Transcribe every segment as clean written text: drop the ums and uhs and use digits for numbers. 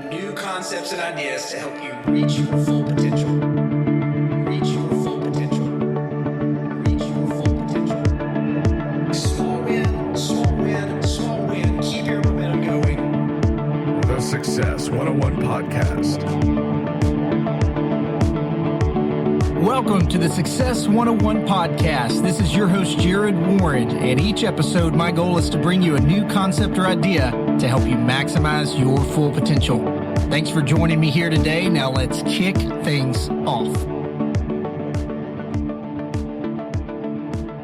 new concepts and ideas to help you reach your full potential. Reach your full potential. Reach your full potential. Small win, small win, small win. Keep your momentum going. The Success 101 Podcast. Welcome to the Success 101 Podcast. This is your host, Jared Warren, and each episode, my goal is to bring you a new concept or idea to help you maximize your full potential. Thanks for joining me here today. Now let's kick things off.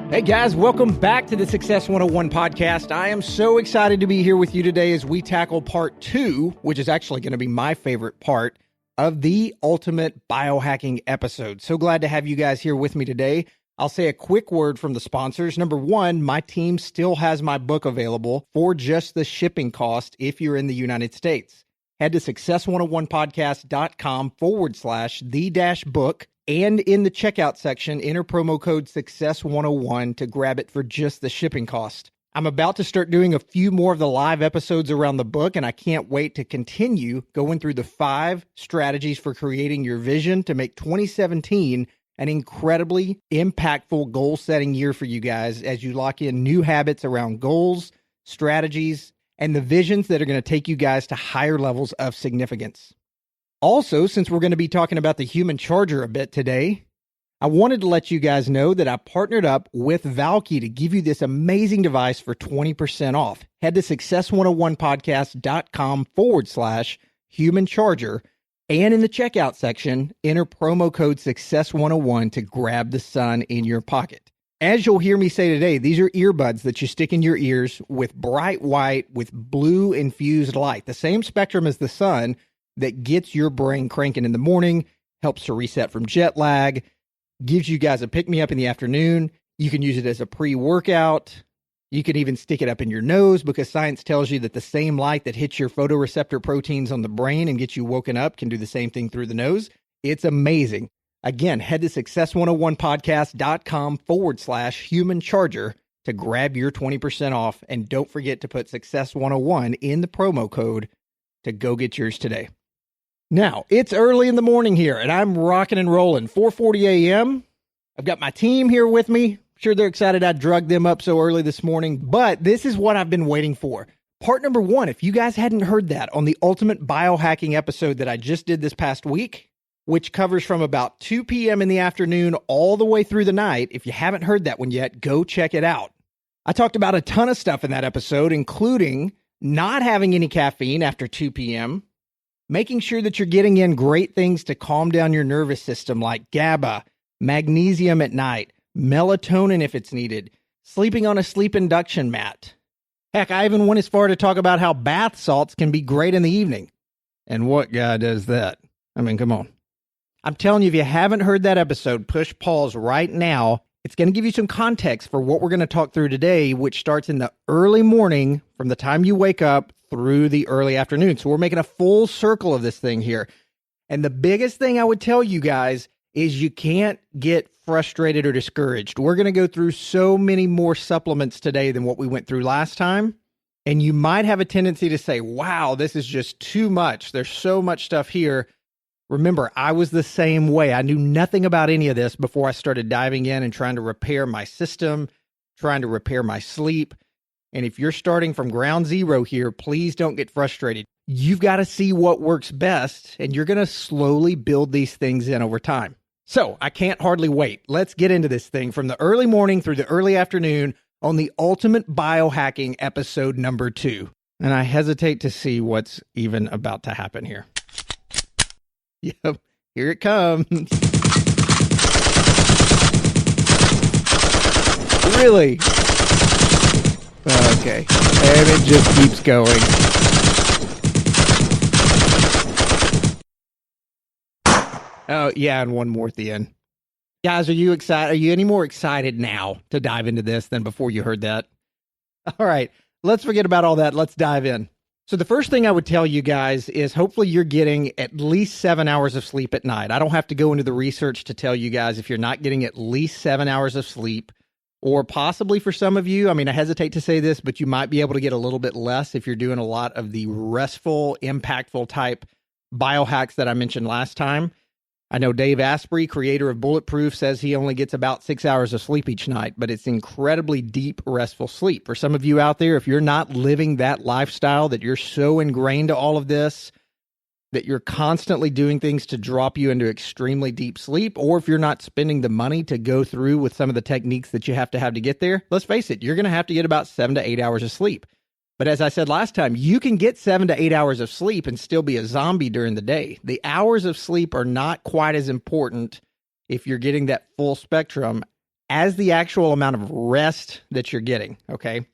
Hey guys, welcome back to the Success 101 Podcast. I am so excited to be here with you today as we tackle part 2, which is actually going to be my favorite part of the ultimate biohacking episode. So glad to have you guys here with me today. I'll say a quick word from the sponsors. Number one, my team still has my book available for just the shipping cost if you're in the United States. Head to success101podcast.com/the-book, and in the checkout section, enter promo code SUCCESS101 to grab it for just the shipping cost. I'm about to start doing a few more of the live episodes around the book, and I can't wait to continue going through the 5 strategies for creating your vision to make 2017 an incredibly impactful goal-setting year for you guys as you lock in new habits around goals, strategies, and the visions that are going to take you guys to higher levels of significance. Also, since we're going to be talking about the human charger a bit today, I wanted to let you guys know that I partnered up with Valky to give you this amazing device for 20% off. Head to success101podcast.com/human charger, and in the checkout section, enter promo code SUCCESS101 to grab the sun in your pocket. As you'll hear me say today, these are earbuds that you stick in your ears with bright white with blue infused light, the same spectrum as the sun that gets your brain cranking in the morning, helps to reset from jet lag, gives you guys a pick-me-up in the afternoon. You can use it as a pre-workout. You can even stick it up in your nose because science tells you that the same light that hits your photoreceptor proteins on the brain and gets you woken up can do the same thing through the nose. It's amazing. Again, head to success101podcast.com/human charger to grab your 20% off. And don't forget to put Success101 in the promo code to go get yours today. Now, it's early in the morning here, and I'm rocking and rolling. 4:40 a.m. I've got my team here with me. I'm sure they're excited I drugged them up so early this morning, but this is what I've been waiting for. Part number 1, if you guys hadn't heard that on the Ultimate Biohacking episode that I just did this past week, which covers from about 2 p.m. in the afternoon all the way through the night, if you haven't heard that one yet, go check it out. I talked about a ton of stuff in that episode, including not having any caffeine after 2 p.m., making sure that you're getting in great things to calm down your nervous system like GABA, magnesium at night, melatonin if it's needed, sleeping on a sleep induction mat. Heck, I even went as far to talk about how bath salts can be great in the evening. And what guy does that? I mean, come on. I'm telling you, if you haven't heard that episode, push pause right now. It's going to give you some context for what we're going to talk through today, which starts in the early morning from the time you wake up through the early afternoon. So we're making a full circle of this thing here. And the biggest thing I would tell you guys is you can't get frustrated or discouraged. We're going to go through so many more supplements today than what we went through last time. And you might have a tendency to say, wow, this is just too much. There's so much stuff here. Remember, I was the same way. I knew nothing about any of this before I started diving in and trying to repair my system, trying to repair my sleep. And if you're starting from ground zero here, please don't get frustrated. You've got to see what works best, and you're going to slowly build these things in over time. So I can't hardly wait. Let's get into this thing from the early morning through the early afternoon on the Ultimate Biohacking episode number 2. And I hesitate to see what's even about to happen here. Yep, here it comes. Really? Okay, and it just keeps going. Oh, yeah, and one more at the end. Guys, are you excited? Are you any more excited now to dive into this than before you heard that? All right, let's forget about all that. Let's dive in. So the first thing I would tell you guys is hopefully you're getting at least 7 hours of sleep at night. I don't have to go into the research to tell you guys if you're not getting at least 7 hours of sleep Or possibly for some of you, I mean, I hesitate to say this, but you might be able to get a little bit less if you're doing a lot of the restful, impactful type biohacks that I mentioned last time. I know Dave Asprey, creator of Bulletproof, says he only gets about 6 hours of sleep each night, but it's incredibly deep, restful sleep. For some of you out there, if you're not living that lifestyle, that you're so ingrained to all of this, that you're constantly doing things to drop you into extremely deep sleep, or if you're not spending the money to go through with some of the techniques that you have to get there, let's face it, you're going to have to get about 7 to 8 hours of sleep. But as I said last time, you can get 7 to 8 hours of sleep and still be a zombie during the day. The hours of sleep are not quite as important if you're getting that full spectrum as the actual amount of rest that you're getting, okay?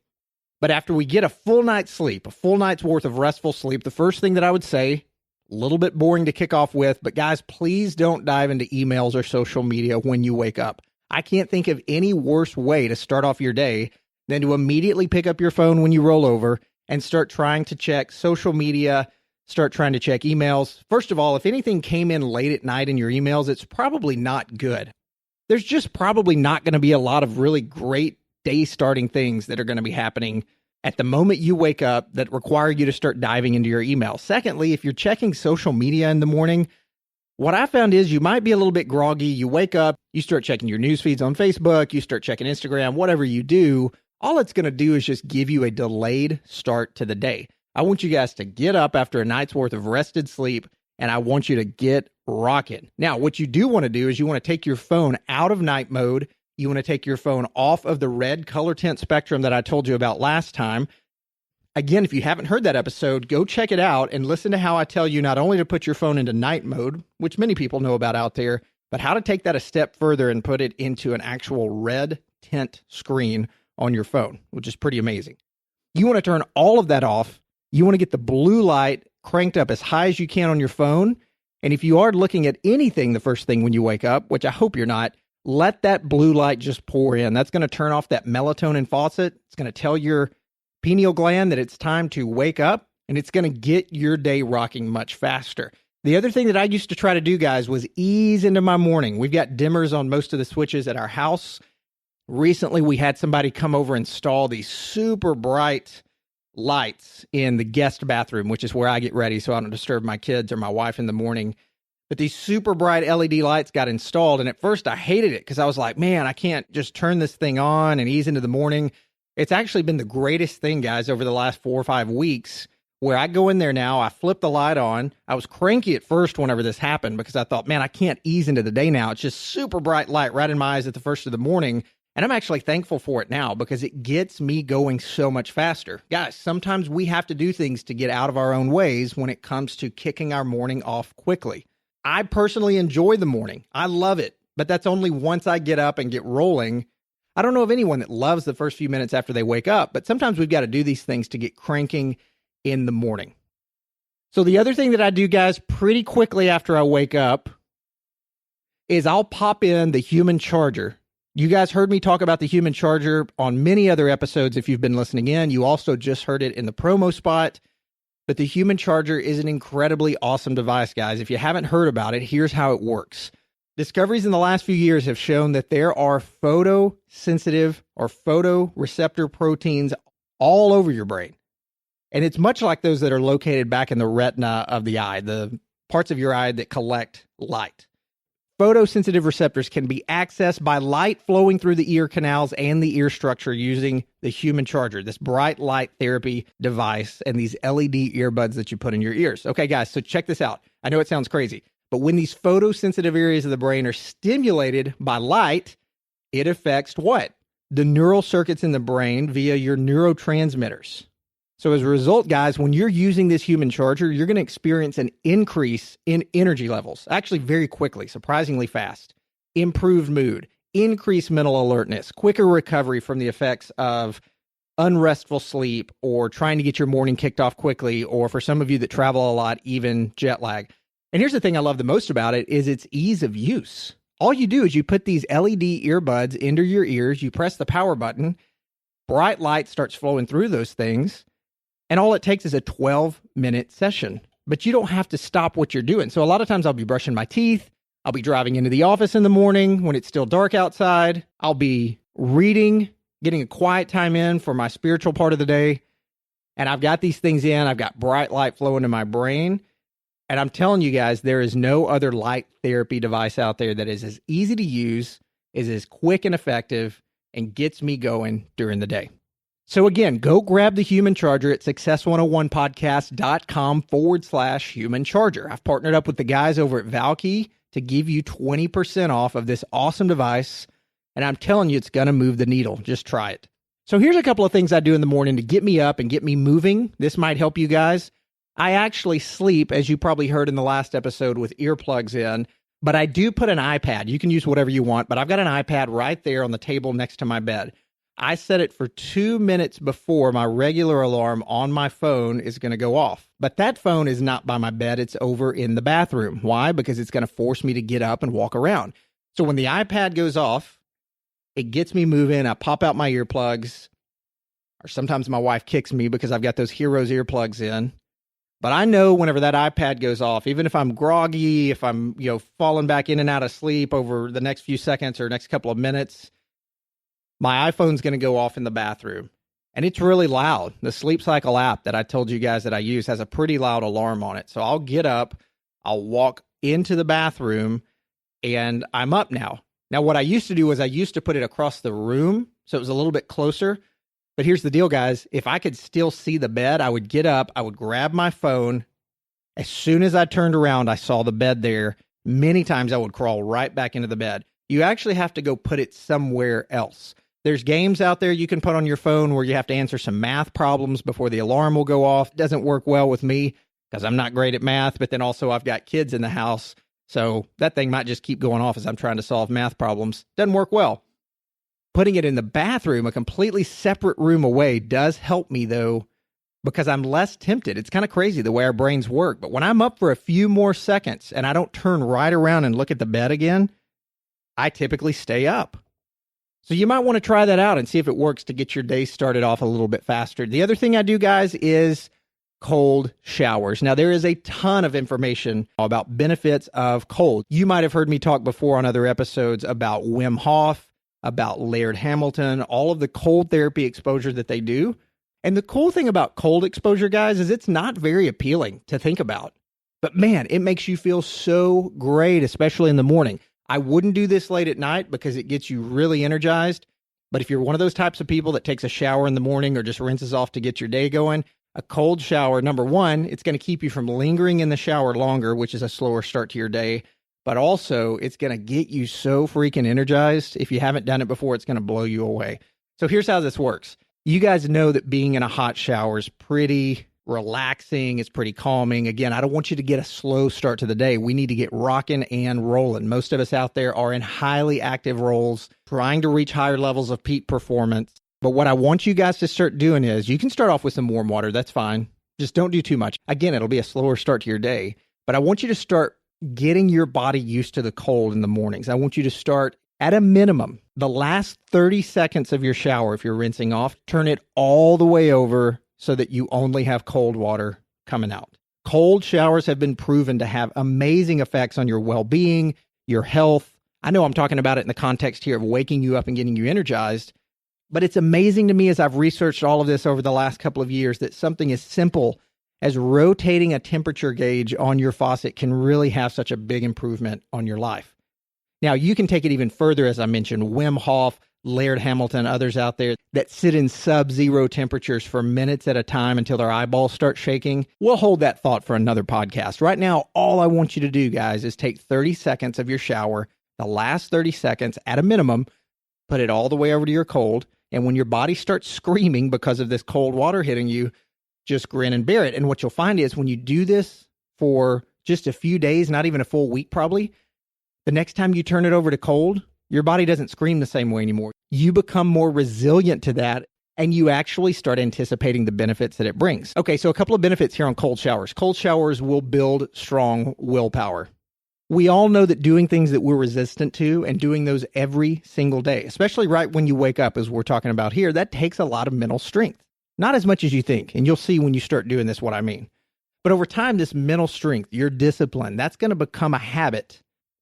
But after we get a full night's sleep, a full night's worth of restful sleep, the first thing that I would say, a little bit boring to kick off with, but guys, please don't dive into emails or social media when you wake up. I can't think of any worse way to start off your day than to immediately pick up your phone when you roll over and start trying to check social media, start trying to check emails. First of all, if anything came in late at night in your emails, it's probably not good. There's just probably not going to be a lot of really great day starting things that are going to be happening at the moment you wake up that require you to start diving into your email. Secondly, if you're checking social media in the morning, what I found is you might be a little bit groggy. You wake up, you start checking your news feeds on Facebook, you start checking Instagram, whatever you do, all it's going to do is just give you a delayed start to the day. I want you guys to get up after a night's worth of rested sleep, and I want you to get rocking. Now, what you do want to do is you want to take your phone out of night mode. You want to take your phone off of the red color tint spectrum that I told you about last time. Again, if you haven't heard that episode, go check it out and listen to how I tell you not only to put your phone into night mode, which many people know about out there, but how to take that a step further and put it into an actual red tint screen on your phone, which is pretty amazing. You want to turn all of that off. You want to get the blue light cranked up as high as you can on your phone. And if you are looking at anything the first thing when you wake up, which I hope you're not, let that blue light just pour in. That's going to turn off that melatonin faucet. It's going to tell your pineal gland that it's time to wake up, and it's going to get your day rocking much faster. The other thing that I used to try to do, guys, was ease into my morning. We've got dimmers on most of the switches at our house. Recently, we had somebody come over and install these super bright lights in the guest bathroom, which is where I get ready so I don't disturb my kids or my wife in the morning. But these super bright LED lights got installed, and at first I hated it because I was like, man, I can't just turn this thing on and ease into the morning. It's actually been the greatest thing, guys, over the last 4 or 5 weeks, where I go in there now, I flip the light on. I was cranky at first whenever this happened because I thought, man, I can't ease into the day now. It's just super bright light right in my eyes at the first of the morning. And I'm actually thankful for it now because it gets me going so much faster. Guys, sometimes we have to do things to get out of our own ways when it comes to kicking our morning off quickly. I personally enjoy the morning. I love it, but that's only once I get up and get rolling. I don't know of anyone that loves the first few minutes after they wake up, but sometimes we've got to do these things to get cranking in the morning. So the other thing that I do, guys, pretty quickly after I wake up is I'll pop in the human charger. You guys heard me talk about the human charger on many other episodes if you've been listening in. You also just heard it in the promo spot. But the human charger is an incredibly awesome device, guys. If you haven't heard about it, here's how it works. Discoveries in the last few years have shown that there are photosensitive or photoreceptor proteins all over your brain. And it's much like those that are located back in the retina of the eye, the parts of your eye that collect light. Photosensitive receptors can be accessed by light flowing through the ear canals and the ear structure using the human charger, this bright light therapy device, and these LED earbuds that you put in your ears. Okay, guys, so check this out. I know it sounds crazy, but when these photosensitive areas of the brain are stimulated by light, it affects what? The neural circuits in the brain via your neurotransmitters. So as a result, guys, when you're using this human charger, you're going to experience an increase in energy levels, actually very quickly, surprisingly fast, improved mood, increased mental alertness, quicker recovery from the effects of unrestful sleep or trying to get your morning kicked off quickly, or for some of you that travel a lot, even jet lag. And here's the thing I love the most about it is its ease of use. All you do is you put these LED earbuds into your ears, you press the power button, bright light starts flowing through those things, and all it takes is a 12-minute session. But you don't have to stop what you're doing. So a lot of times I'll be brushing my teeth. I'll be driving into the office in the morning when it's still dark outside. I'll be reading, getting a quiet time in for my spiritual part of the day. And I've got these things in. I've got bright light flowing in my brain. And I'm telling you guys, there is no other light therapy device out there that is as easy to use, is as quick and effective, and gets me going during the day. So again, go grab the human charger at success101podcast.com/human charger. I've partnered up with the guys over at Valkey to give you 20% off of this awesome device. And I'm telling you, it's going to move the needle. Just try it. So here's a couple of things I do in the morning to get me up and get me moving. This might help you guys. I actually sleep, as you probably heard in the last episode, with earplugs in, but I do put an iPad. You can use whatever you want, but I've got an iPad right there on the table next to my bed. I set it for 2 minutes before my regular alarm on my phone is going to go off. But that phone is not by my bed. It's over in the bathroom. Why? Because it's going to force me to get up and walk around. So when the iPad goes off, it gets me moving. I pop out my earplugs, or sometimes my wife kicks me because I've got those Heroes earplugs in. But I know whenever that iPad goes off, even if I'm groggy, if I'm, falling back in and out of sleep over the next few seconds or next couple of minutes, my iPhone's going to go off in the bathroom. And it's really loud. The Sleep Cycle app that I told you guys that I use has a pretty loud alarm on it. So I'll get up, I'll walk into the bathroom, and I'm up now. Now, what I used to do was I used to put it across the room, so it was a little bit closer. But here's the deal, guys. If I could still see the bed, I would get up, I would grab my phone. As soon as I turned around, I saw the bed there. Many times I would crawl right back into the bed. You actually have to go put it somewhere else. There's games out there you can put on your phone where you have to answer some math problems before the alarm will go off. It doesn't work well with me because I'm not great at math, but then also I've got kids in the house. So that thing might just keep going off as I'm trying to solve math problems. Doesn't work well. Putting it in the bathroom, a completely separate room away, does help me though, because I'm less tempted. It's kind of crazy the way our brains work. But when I'm up for a few more seconds and I don't turn right around and look at the bed again, I typically stay up. So you might want to try that out and see if it works to get your day started off a little bit faster. The other thing I do, guys, is cold showers. Now, there is a ton of information about benefits of cold. You might have heard me talk before on other episodes about Wim Hof, about Laird Hamilton, all of the cold therapy exposure that they do. And the cool thing about cold exposure, guys, is it's not very appealing to think about. But man, it makes you feel so great, especially in the morning. I wouldn't do this late at night because it gets you really energized. But if you're one of those types of people that takes a shower in the morning or just rinses off to get your day going, a cold shower, number one, it's going to keep you from lingering in the shower longer, which is a slower start to your day. But also, it's going to get you so freaking energized. If you haven't done it before, it's going to blow you away. So here's how this works. You guys know that being in a hot shower is pretty relaxing. It's pretty calming. Again, I don't want you to get a slow start to the day. We need to get rocking and rolling. Most of us out there are in highly active roles, trying to reach higher levels of peak performance. But what I want you guys to start doing is, you can start off with some warm water. That's fine. Just don't do too much. Again, it'll be a slower start to your day. But I want you to start getting your body used to the cold in the mornings. I want you to start at a minimum, the last 30 seconds of your shower, if you're rinsing off, turn it all the way over so that you only have cold water coming out. Cold showers have been proven to have amazing effects on your well-being, your health. I know I'm talking about it in the context here of waking you up and getting you energized, but it's amazing to me as I've researched all of this over the last couple of years that something as simple as rotating a temperature gauge on your faucet can really have such a big improvement on your life. Now, you can take it even further, as I mentioned, Wim Hof, Laird Hamilton, others out there that sit in sub-zero temperatures for minutes at a time until their eyeballs start shaking. We'll hold that thought for another podcast. Right now, all I want you to do, guys, is take 30 seconds of your shower, the last 30 seconds at a minimum, put it all the way over to your cold, and when your body starts screaming because of this cold water hitting you, just grin and bear it. And what you'll find is when you do this for just a few days, not even a full week probably, the next time you turn it over to cold, your body doesn't scream the same way anymore. You become more resilient to that, and you actually start anticipating the benefits that it brings. Okay, so a couple of benefits here on cold showers. Cold showers will build strong willpower. We all know that doing things that we're resistant to and doing those every single day, especially right when you wake up, as we're talking about here, that takes a lot of mental strength. Not as much as you think, and you'll see when you start doing this what I mean. But over time, this mental strength, your discipline, that's going to become a habit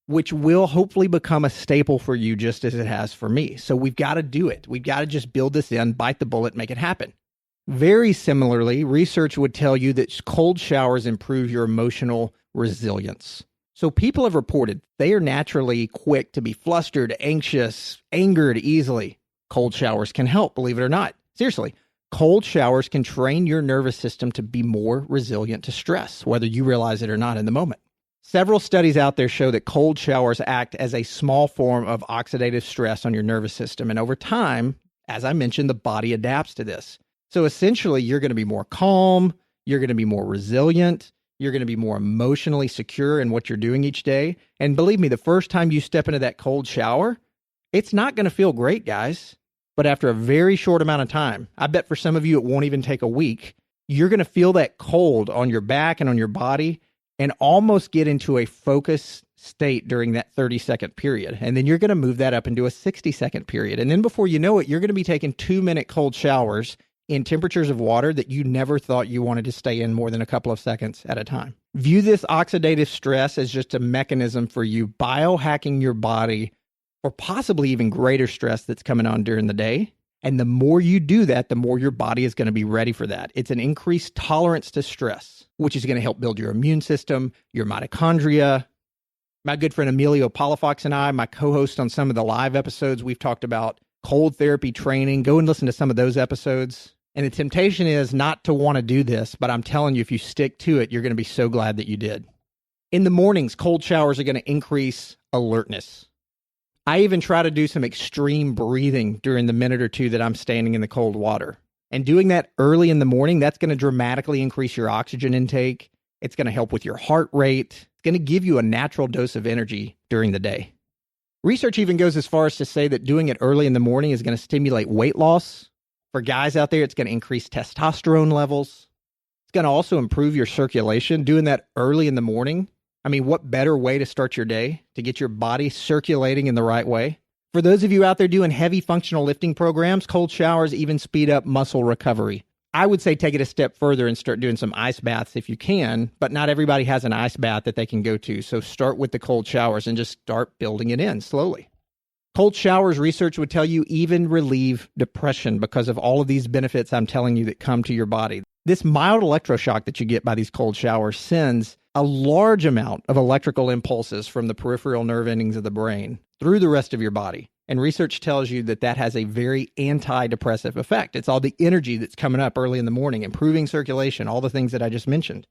which will hopefully become a staple for you just as it has for me. So we've got to do it. We've got to just build this in, bite the bullet, make it happen. Very similarly, research would tell you that cold showers improve your emotional resilience. So people have reported they are naturally quick to be flustered, anxious, angered easily. Cold showers can help, believe it or not. Seriously, cold showers can train your nervous system to be more resilient to stress, whether you realize it or not in the moment. Several studies out there show that cold showers act as a small form of oxidative stress on your nervous system. And over time, as I mentioned, the body adapts to this. So essentially, you're going to be more calm, you're going to be more resilient, you're going to be more emotionally secure in what you're doing each day. And believe me, the first time you step into that cold shower, it's not going to feel great, guys. But after a very short amount of time, I bet for some of you, it won't even take a week, you're going to feel that cold on your back and on your body and almost get into a focused state during that 30-second period. And then you're going to move that up into a 60-second period. And then before you know it, you're going to be taking 2-minute cold showers in temperatures of water that you never thought you wanted to stay in more than a couple of seconds at a time. View this oxidative stress as just a mechanism for you biohacking your body for possibly even greater stress that's coming on during the day. And the more you do that, the more your body is going to be ready for that. It's an increased tolerance to stress, which is going to help build your immune system, your mitochondria. My good friend Emilio Palafox and I, my co-host on some of the live episodes, we've talked about cold therapy training. Go and listen to some of those episodes. And the temptation is not to want to do this, but I'm telling you, if you stick to it, you're going to be so glad that you did. In the mornings, cold showers are going to increase alertness. I even try to do some extreme breathing during the minute or two that I'm standing in the cold water. And doing that early in the morning, that's going to dramatically increase your oxygen intake. It's going to help with your heart rate. It's going to give you a natural dose of energy during the day. Research even goes as far as to say that doing it early in the morning is going to stimulate weight loss. For guys out there, it's going to increase testosterone levels. It's going to also improve your circulation. Doing that early in the morning, I mean, what better way to start your day to get your body circulating in the right way? For those of you out there doing heavy functional lifting programs, cold showers even speed up muscle recovery. I would say take it a step further and start doing some ice baths if you can, but not everybody has an ice bath that they can go to. So start with the cold showers and just start building it in slowly. Cold showers, research would tell you, even relieve depression because of all of these benefits I'm telling you that come to your body. This mild electroshock that you get by these cold showers sends a large amount of electrical impulses from the peripheral nerve endings of the brain through the rest of your body. And research tells you that that has a very antidepressive effect. It's all the energy that's coming up early in the morning, improving circulation, all the things that I just mentioned.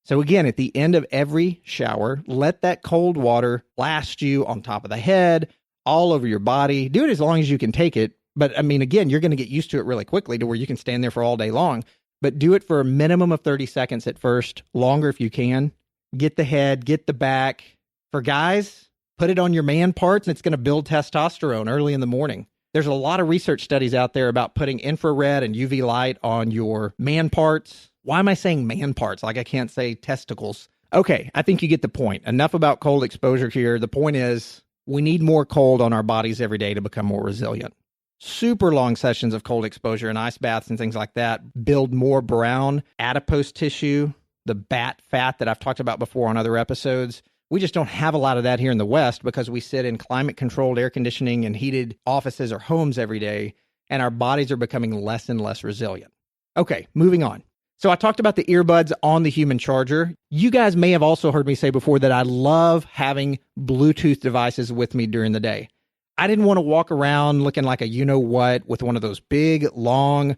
So again, at the end of every shower, let that cold water blast you on top of the head, all over your body. Do it as long as you can take it. But I mean, again, you're going to get used to it really quickly to where you can stand there for all day long. But do it for a minimum of 30 seconds at first, longer if you can. Get the head, get the back. For guys, put it on your man parts, and it's going to build testosterone early in the morning. There's a lot of research studies out there about putting infrared and UV light on your man parts. Why am I saying man parts? Like I can't say testicles. Okay, I think you get the point. Enough about cold exposure here. The point is we need more cold on our bodies every day to become more resilient. Super long sessions of cold exposure and ice baths and things like that build more brown adipose tissue, the bat fat that I've talked about before on other episodes. We just don't have a lot of that here in the West because we sit in climate-controlled air conditioning and heated offices or homes every day, and our bodies are becoming less and less resilient. Okay, moving on. So I talked about the earbuds on the human charger. You guys may have also heard me say before that I love having Bluetooth devices with me during the day. I didn't want to walk around looking like a you-know-what with one of those big, long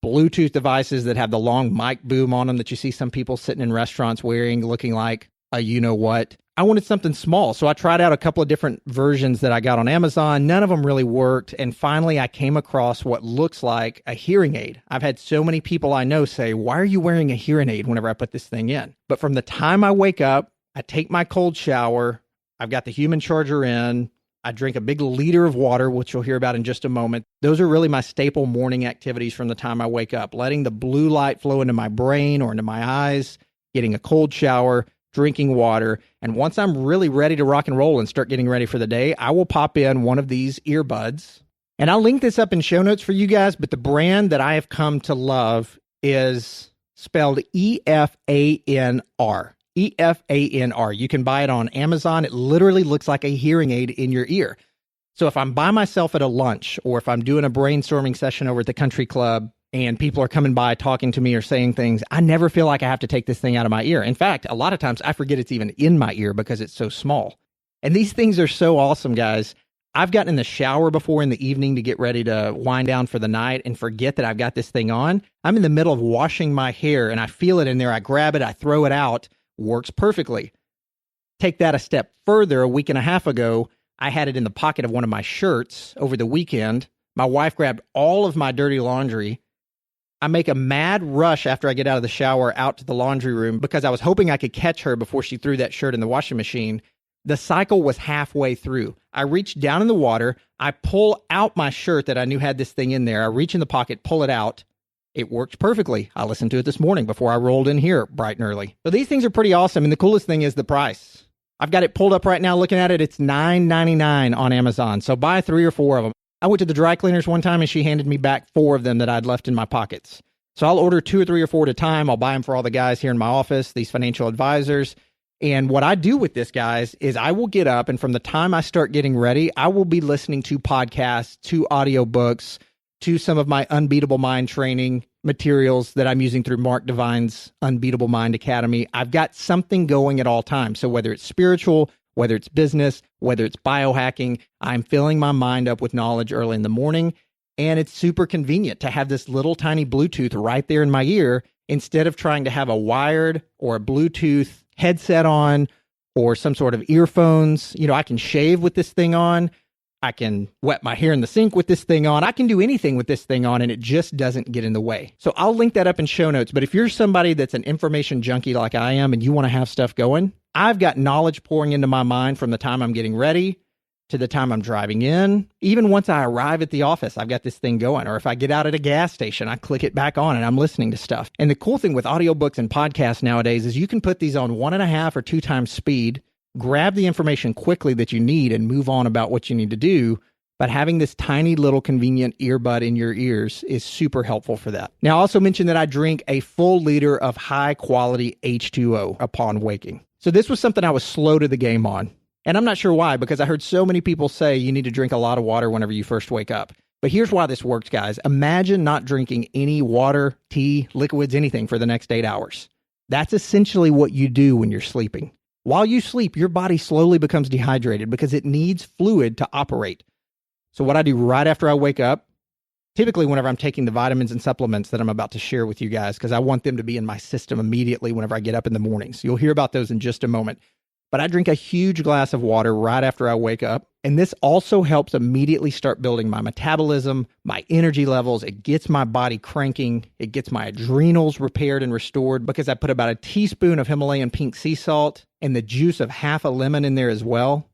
Bluetooth devices that have the long mic boom on them that you see some people sitting in restaurants wearing, looking like a you-know-what. I wanted something small, so I tried out a couple of different versions that I got on Amazon. None of them really worked, and finally I came across what looks like a hearing aid. I've had so many people I know say, why are you wearing a hearing aid whenever I put this thing in? But from the time I wake up, I take my cold shower, I've got the human charger in, I drink a big liter of water, which you'll hear about in just a moment. Those are really my staple morning activities from the time I wake up. Letting the blue light flow into my brain or into my eyes, getting a cold shower, drinking water. And once I'm really ready to rock and roll and start getting ready for the day, I will pop in one of these earbuds. And I'll link this up in show notes for you guys, but the brand that I have come to love is spelled EFANR. EFANR. You can buy it on Amazon. It literally looks like a hearing aid in your ear. So if I'm by myself at a lunch, or if I'm doing a brainstorming session over at the country club and people are coming by talking to me or saying things, I never feel like I have to take this thing out of my ear. In fact, a lot of times I forget it's even in my ear because it's so small. And these things are so awesome, guys. I've gotten in the shower before in the evening to get ready to wind down for the night and forget that I've got this thing on. I'm in the middle of washing my hair and I feel it in there. I grab it, I throw it out. Works perfectly. Take that a step further. A week and a half ago, I had it in the pocket of one of my shirts over the weekend. My wife grabbed all of my dirty laundry. I make a mad rush after I get out of the shower out to the laundry room because I was hoping I could catch her before she threw that shirt in the washing machine. The cycle was halfway through. I reach down in the water. I pull out my shirt that I knew had this thing in there. I reach in the pocket, pull it out. It worked perfectly. I listened to it this morning before I rolled in here bright and early. So these things are pretty awesome. And the coolest thing is the price. I've got it pulled up right now looking at it. It's $9.99 on Amazon. So buy 3 or 4 of them. I went to the dry cleaners one time and she handed me back 4 of them that I'd left in my pockets. So I'll order 2 or 3 or 4 at a time. I'll buy them for all the guys here in my office, these financial advisors. And what I do with this, guys, is I will get up and from the time I start getting ready, I will be listening to podcasts, to audiobooks, to some of my Unbeatable Mind training materials that I'm using through Mark Divine's Unbeatable Mind Academy. I've got something going at all times. So whether it's spiritual, whether it's business, whether it's biohacking, I'm filling my mind up with knowledge early in the morning. And it's super convenient to have this little tiny Bluetooth right there in my ear instead of trying to have a wired or a Bluetooth headset on or some sort of earphones. You know, I can shave with this thing on. I can wet my hair in the sink with this thing on. I can do anything with this thing on and it just doesn't get in the way. So I'll link that up in show notes. But if you're somebody that's an information junkie like I am and you want to have stuff going, I've got knowledge pouring into my mind from the time I'm getting ready to the time I'm driving in. Even once I arrive at the office, I've got this thing going. Or if I get out at a gas station, I click it back on and I'm listening to stuff. And the cool thing with audiobooks and podcasts nowadays is you can put these on 1.5 or 2 times speed, grab the information quickly that you need and move on about what you need to do. But having this tiny little convenient earbud in your ears is super helpful for that. Now, I also mentioned that I drink a full liter of high quality H2O upon waking. So this was something I was slow to the game on. And I'm not sure why, because I heard so many people say you need to drink a lot of water whenever you first wake up. But here's why this works, guys. Imagine not drinking any water, tea, liquids, anything for the next 8 hours. That's essentially what you do when you're sleeping. While you sleep, your body slowly becomes dehydrated because it needs fluid to operate. So what I do right after I wake up, typically whenever I'm taking the vitamins and supplements that I'm about to share with you guys, because I want them to be in my system immediately whenever I get up in the mornings. You'll hear about those in just a moment. But I drink a huge glass of water right after I wake up. And this also helps immediately start building my metabolism, my energy levels. It gets my body cranking. It gets my adrenals repaired and restored because I put about a teaspoon of Himalayan pink sea salt and the juice of half a lemon in there as well.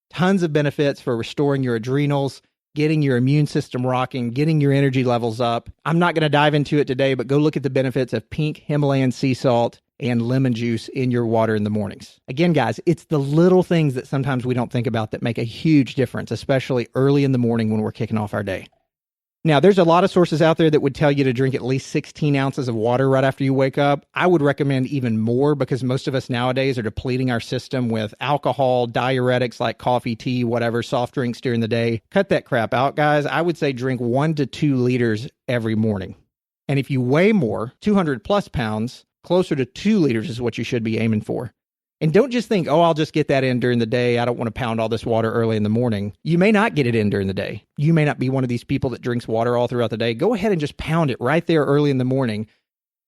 Tons of benefits for restoring your adrenals, getting your immune system rocking, getting your energy levels up. I'm not going to dive into it today, but go look at the benefits of pink Himalayan sea salt and lemon juice in your water in the mornings. Again, guys, it's the little things that sometimes we don't think about that make a huge difference, especially early in the morning when we're kicking off our day. Now, there's a lot of sources out there that would tell you to drink at least 16 ounces of water right after you wake up. I would recommend even more because most of us nowadays are depleting our system with alcohol, diuretics like coffee, tea, whatever, soft drinks during the day. Cut that crap out, guys. I would say drink 1 to 2 liters every morning. And if you weigh more, 200 plus pounds, closer to 2 liters is what you should be aiming for. And don't just think, oh, I'll just get that in during the day. I don't want to pound all this water early in the morning. You may not get it in during the day. You may not be one of these people that drinks water all throughout the day. Go ahead and just pound it right there early in the morning.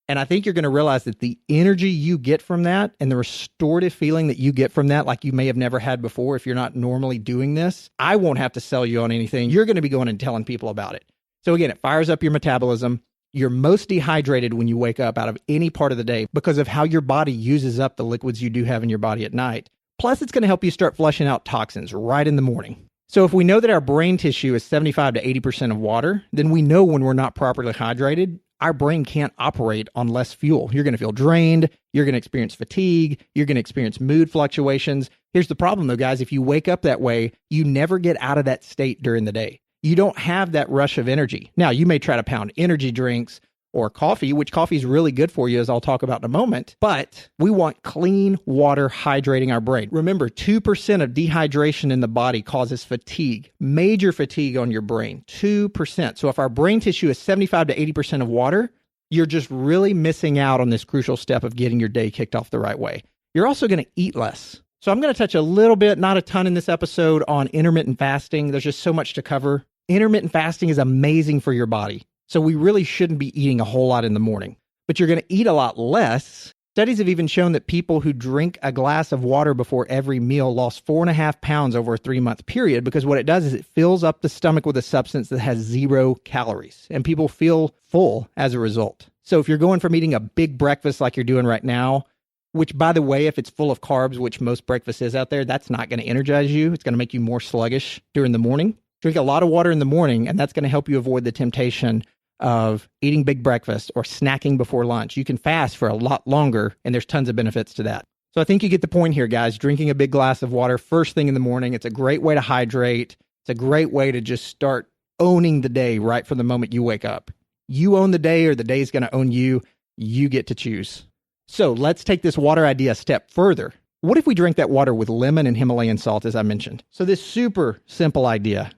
And I think you're going to realize that the energy you get from that and the restorative feeling that you get from that, like you may have never had before if you're not normally doing this, I won't have to sell you on anything. You're going to be going and telling people about it. So again, it fires up your metabolism. You're most dehydrated when you wake up out of any part of the day because of how your body uses up the liquids you do have in your body at night. Plus, it's going to help you start flushing out toxins right in the morning. So if we know that our brain tissue is 75 to 80% of water, then we know when we're not properly hydrated, our brain can't operate on less fuel. You're going to feel drained. You're going to experience fatigue. You're going to experience mood fluctuations. Here's the problem though, guys. If you wake up that way, you never get out of that state during the day. You don't have that rush of energy. Now, you may try to pound energy drinks or coffee, which coffee is really good for you, as I'll talk about in a moment. But we want clean water hydrating our brain. Remember, 2% of dehydration in the body causes fatigue, major fatigue on your brain, 2%. So if our brain tissue is 75 to 80% of water, you're just really missing out on this crucial step of getting your day kicked off the right way. You're also going to eat less. So I'm going to touch a little bit, not a ton in this episode, on intermittent fasting. There's just so much to cover. Intermittent fasting is amazing for your body. So we really shouldn't be eating a whole lot in the morning, but you're going to eat a lot less. Studies have even shown that people who drink a glass of water before every meal lost 4.5 pounds over a 3-month period, because what it does is it fills up the stomach with a substance that has 0 calories, and people feel full as a result. So if you're going from eating a big breakfast like you're doing right now, which, by the way, if it's full of carbs, which most breakfast is out there, that's not going to energize you. It's going to make you more sluggish during the morning. Drink a lot of water in the morning, and that's going to help you avoid the temptation of eating big breakfast or snacking before lunch. You can fast for a lot longer, and there's tons of benefits to that. So I think you get the point here, guys. Drinking a big glass of water first thing in the morning, it's a great way to hydrate. It's a great way to just start owning the day right from the moment you wake up. You own the day, or the day's going to own you. You get to choose. So let's take this water idea a step further. What if we drink that water with lemon and Himalayan salt, as I mentioned? So this super simple idea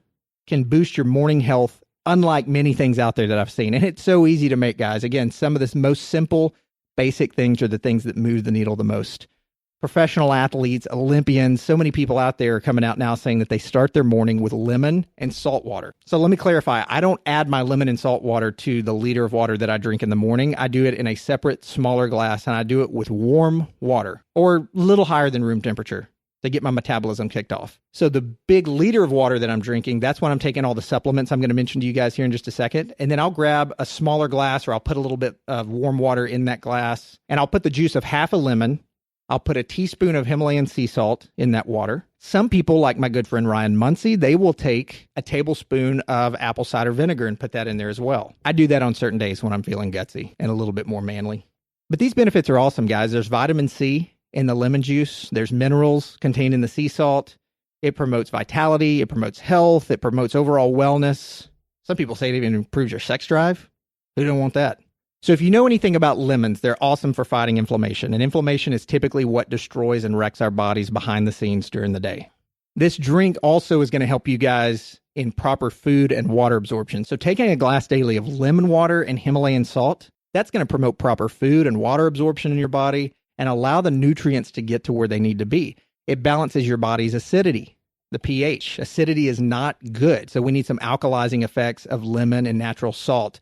can boost your morning health, unlike many things out there that I've seen. And it's so easy to make, guys. Again, some of the most simple, basic things are the things that move the needle the most. Professional athletes, Olympians, so many people out there are coming out now saying that they start their morning with lemon and salt water. So let me clarify. I don't add my lemon and salt water to the liter of water that I drink in the morning. I do it in a separate, smaller glass, and I do it with warm water, or a little higher than room temperature, to get my metabolism kicked off. So the big liter of water that I'm drinking, that's when I'm taking all the supplements I'm going to mention to you guys here in just a second. And then I'll grab a smaller glass, or I'll put a little bit of warm water in that glass, and I'll put the juice of half a lemon. I'll put a teaspoon of Himalayan sea salt in that water. Some people, like my good friend Ryan Muncie, they will take a tablespoon of apple cider vinegar and put that in there as well. I do that on certain days when I'm feeling gutsy and a little bit more manly. But these benefits are awesome, guys. There's vitamin C in the lemon juice. There's minerals contained in the sea salt. It promotes vitality. It promotes health. It promotes overall wellness. Some people say it even improves your sex drive. Who don't want that? So if you know anything about lemons, they're awesome for fighting inflammation. And inflammation is typically what destroys and wrecks our bodies behind the scenes during the day. This drink also is going to help you guys in proper food and water absorption. So taking a glass daily of lemon water and Himalayan salt, that's going to promote proper food and water absorption in your body and allow the nutrients to get to where they need to be. It balances your body's acidity, the pH. Acidity is not good. So we need some alkalizing effects of lemon and natural salt.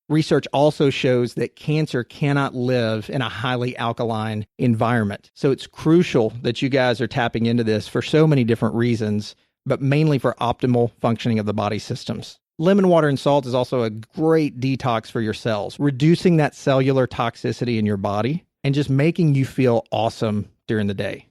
Research also shows that cancer cannot live in a highly alkaline environment. So it's crucial that you guys are tapping into this for so many different reasons, but mainly for optimal functioning of the body systems. Lemon water and salt is also a great detox for your cells, reducing that cellular toxicity in your body and just making you feel awesome during the day.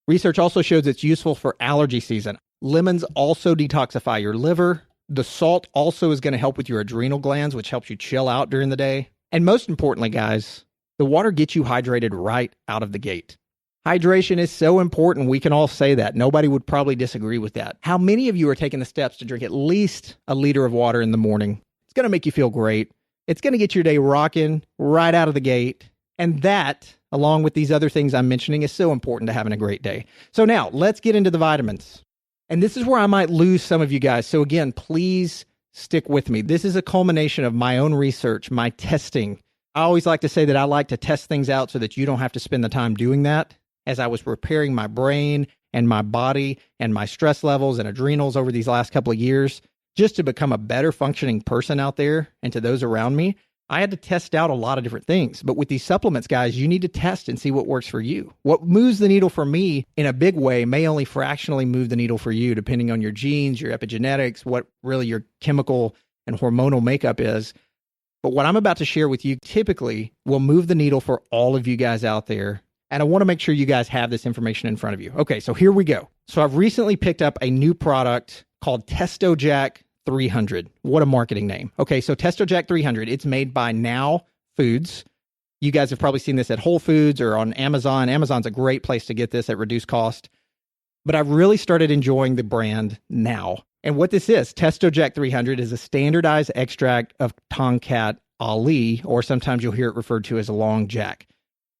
Research also shows it's useful for allergy season. Lemons also detoxify your liver. The salt also is going to help with your adrenal glands, which helps you chill out during the day. And most importantly, guys, the water gets you hydrated right out of the gate. Hydration is so important. We can all say that. Nobody would probably disagree with that. How many of you are taking the steps to drink at least a liter of water in the morning? It's going to make you feel great. It's going to get your day rocking right out of the gate. And that, along with these other things I'm mentioning, is so important to having a great day. So now, let's get into the vitamins. And this is where I might lose some of you guys. So again, please stick with me. This is a culmination of my own research, my testing. I always like to say that I like to test things out so that you don't have to spend the time doing that. As I was preparing my brain and my body and my stress levels and adrenals over these last couple of years, just to become a better functioning person out there and to those around me, I had to test out a lot of different things. But with these supplements, guys, you need to test and see what works for you. What moves the needle for me in a big way may only fractionally move the needle for you, depending on your genes, your epigenetics, what really your chemical and hormonal makeup is. But what I'm about to share with you typically will move the needle for all of you guys out there. And I want to make sure you guys have this information in front of you. Okay, so here we go. So I've recently picked up a new product called Testo Jack 300. What a marketing name. Okay, so Testo Jack 300, it's made by Now Foods. You guys have probably seen this at Whole Foods or on Amazon. Amazon's a great place to get this at reduced cost. But I've really started enjoying the brand Now. And what this is, Testo Jack 300 is a standardized extract of tomcat Ali, or sometimes you'll hear it referred to as a long jack.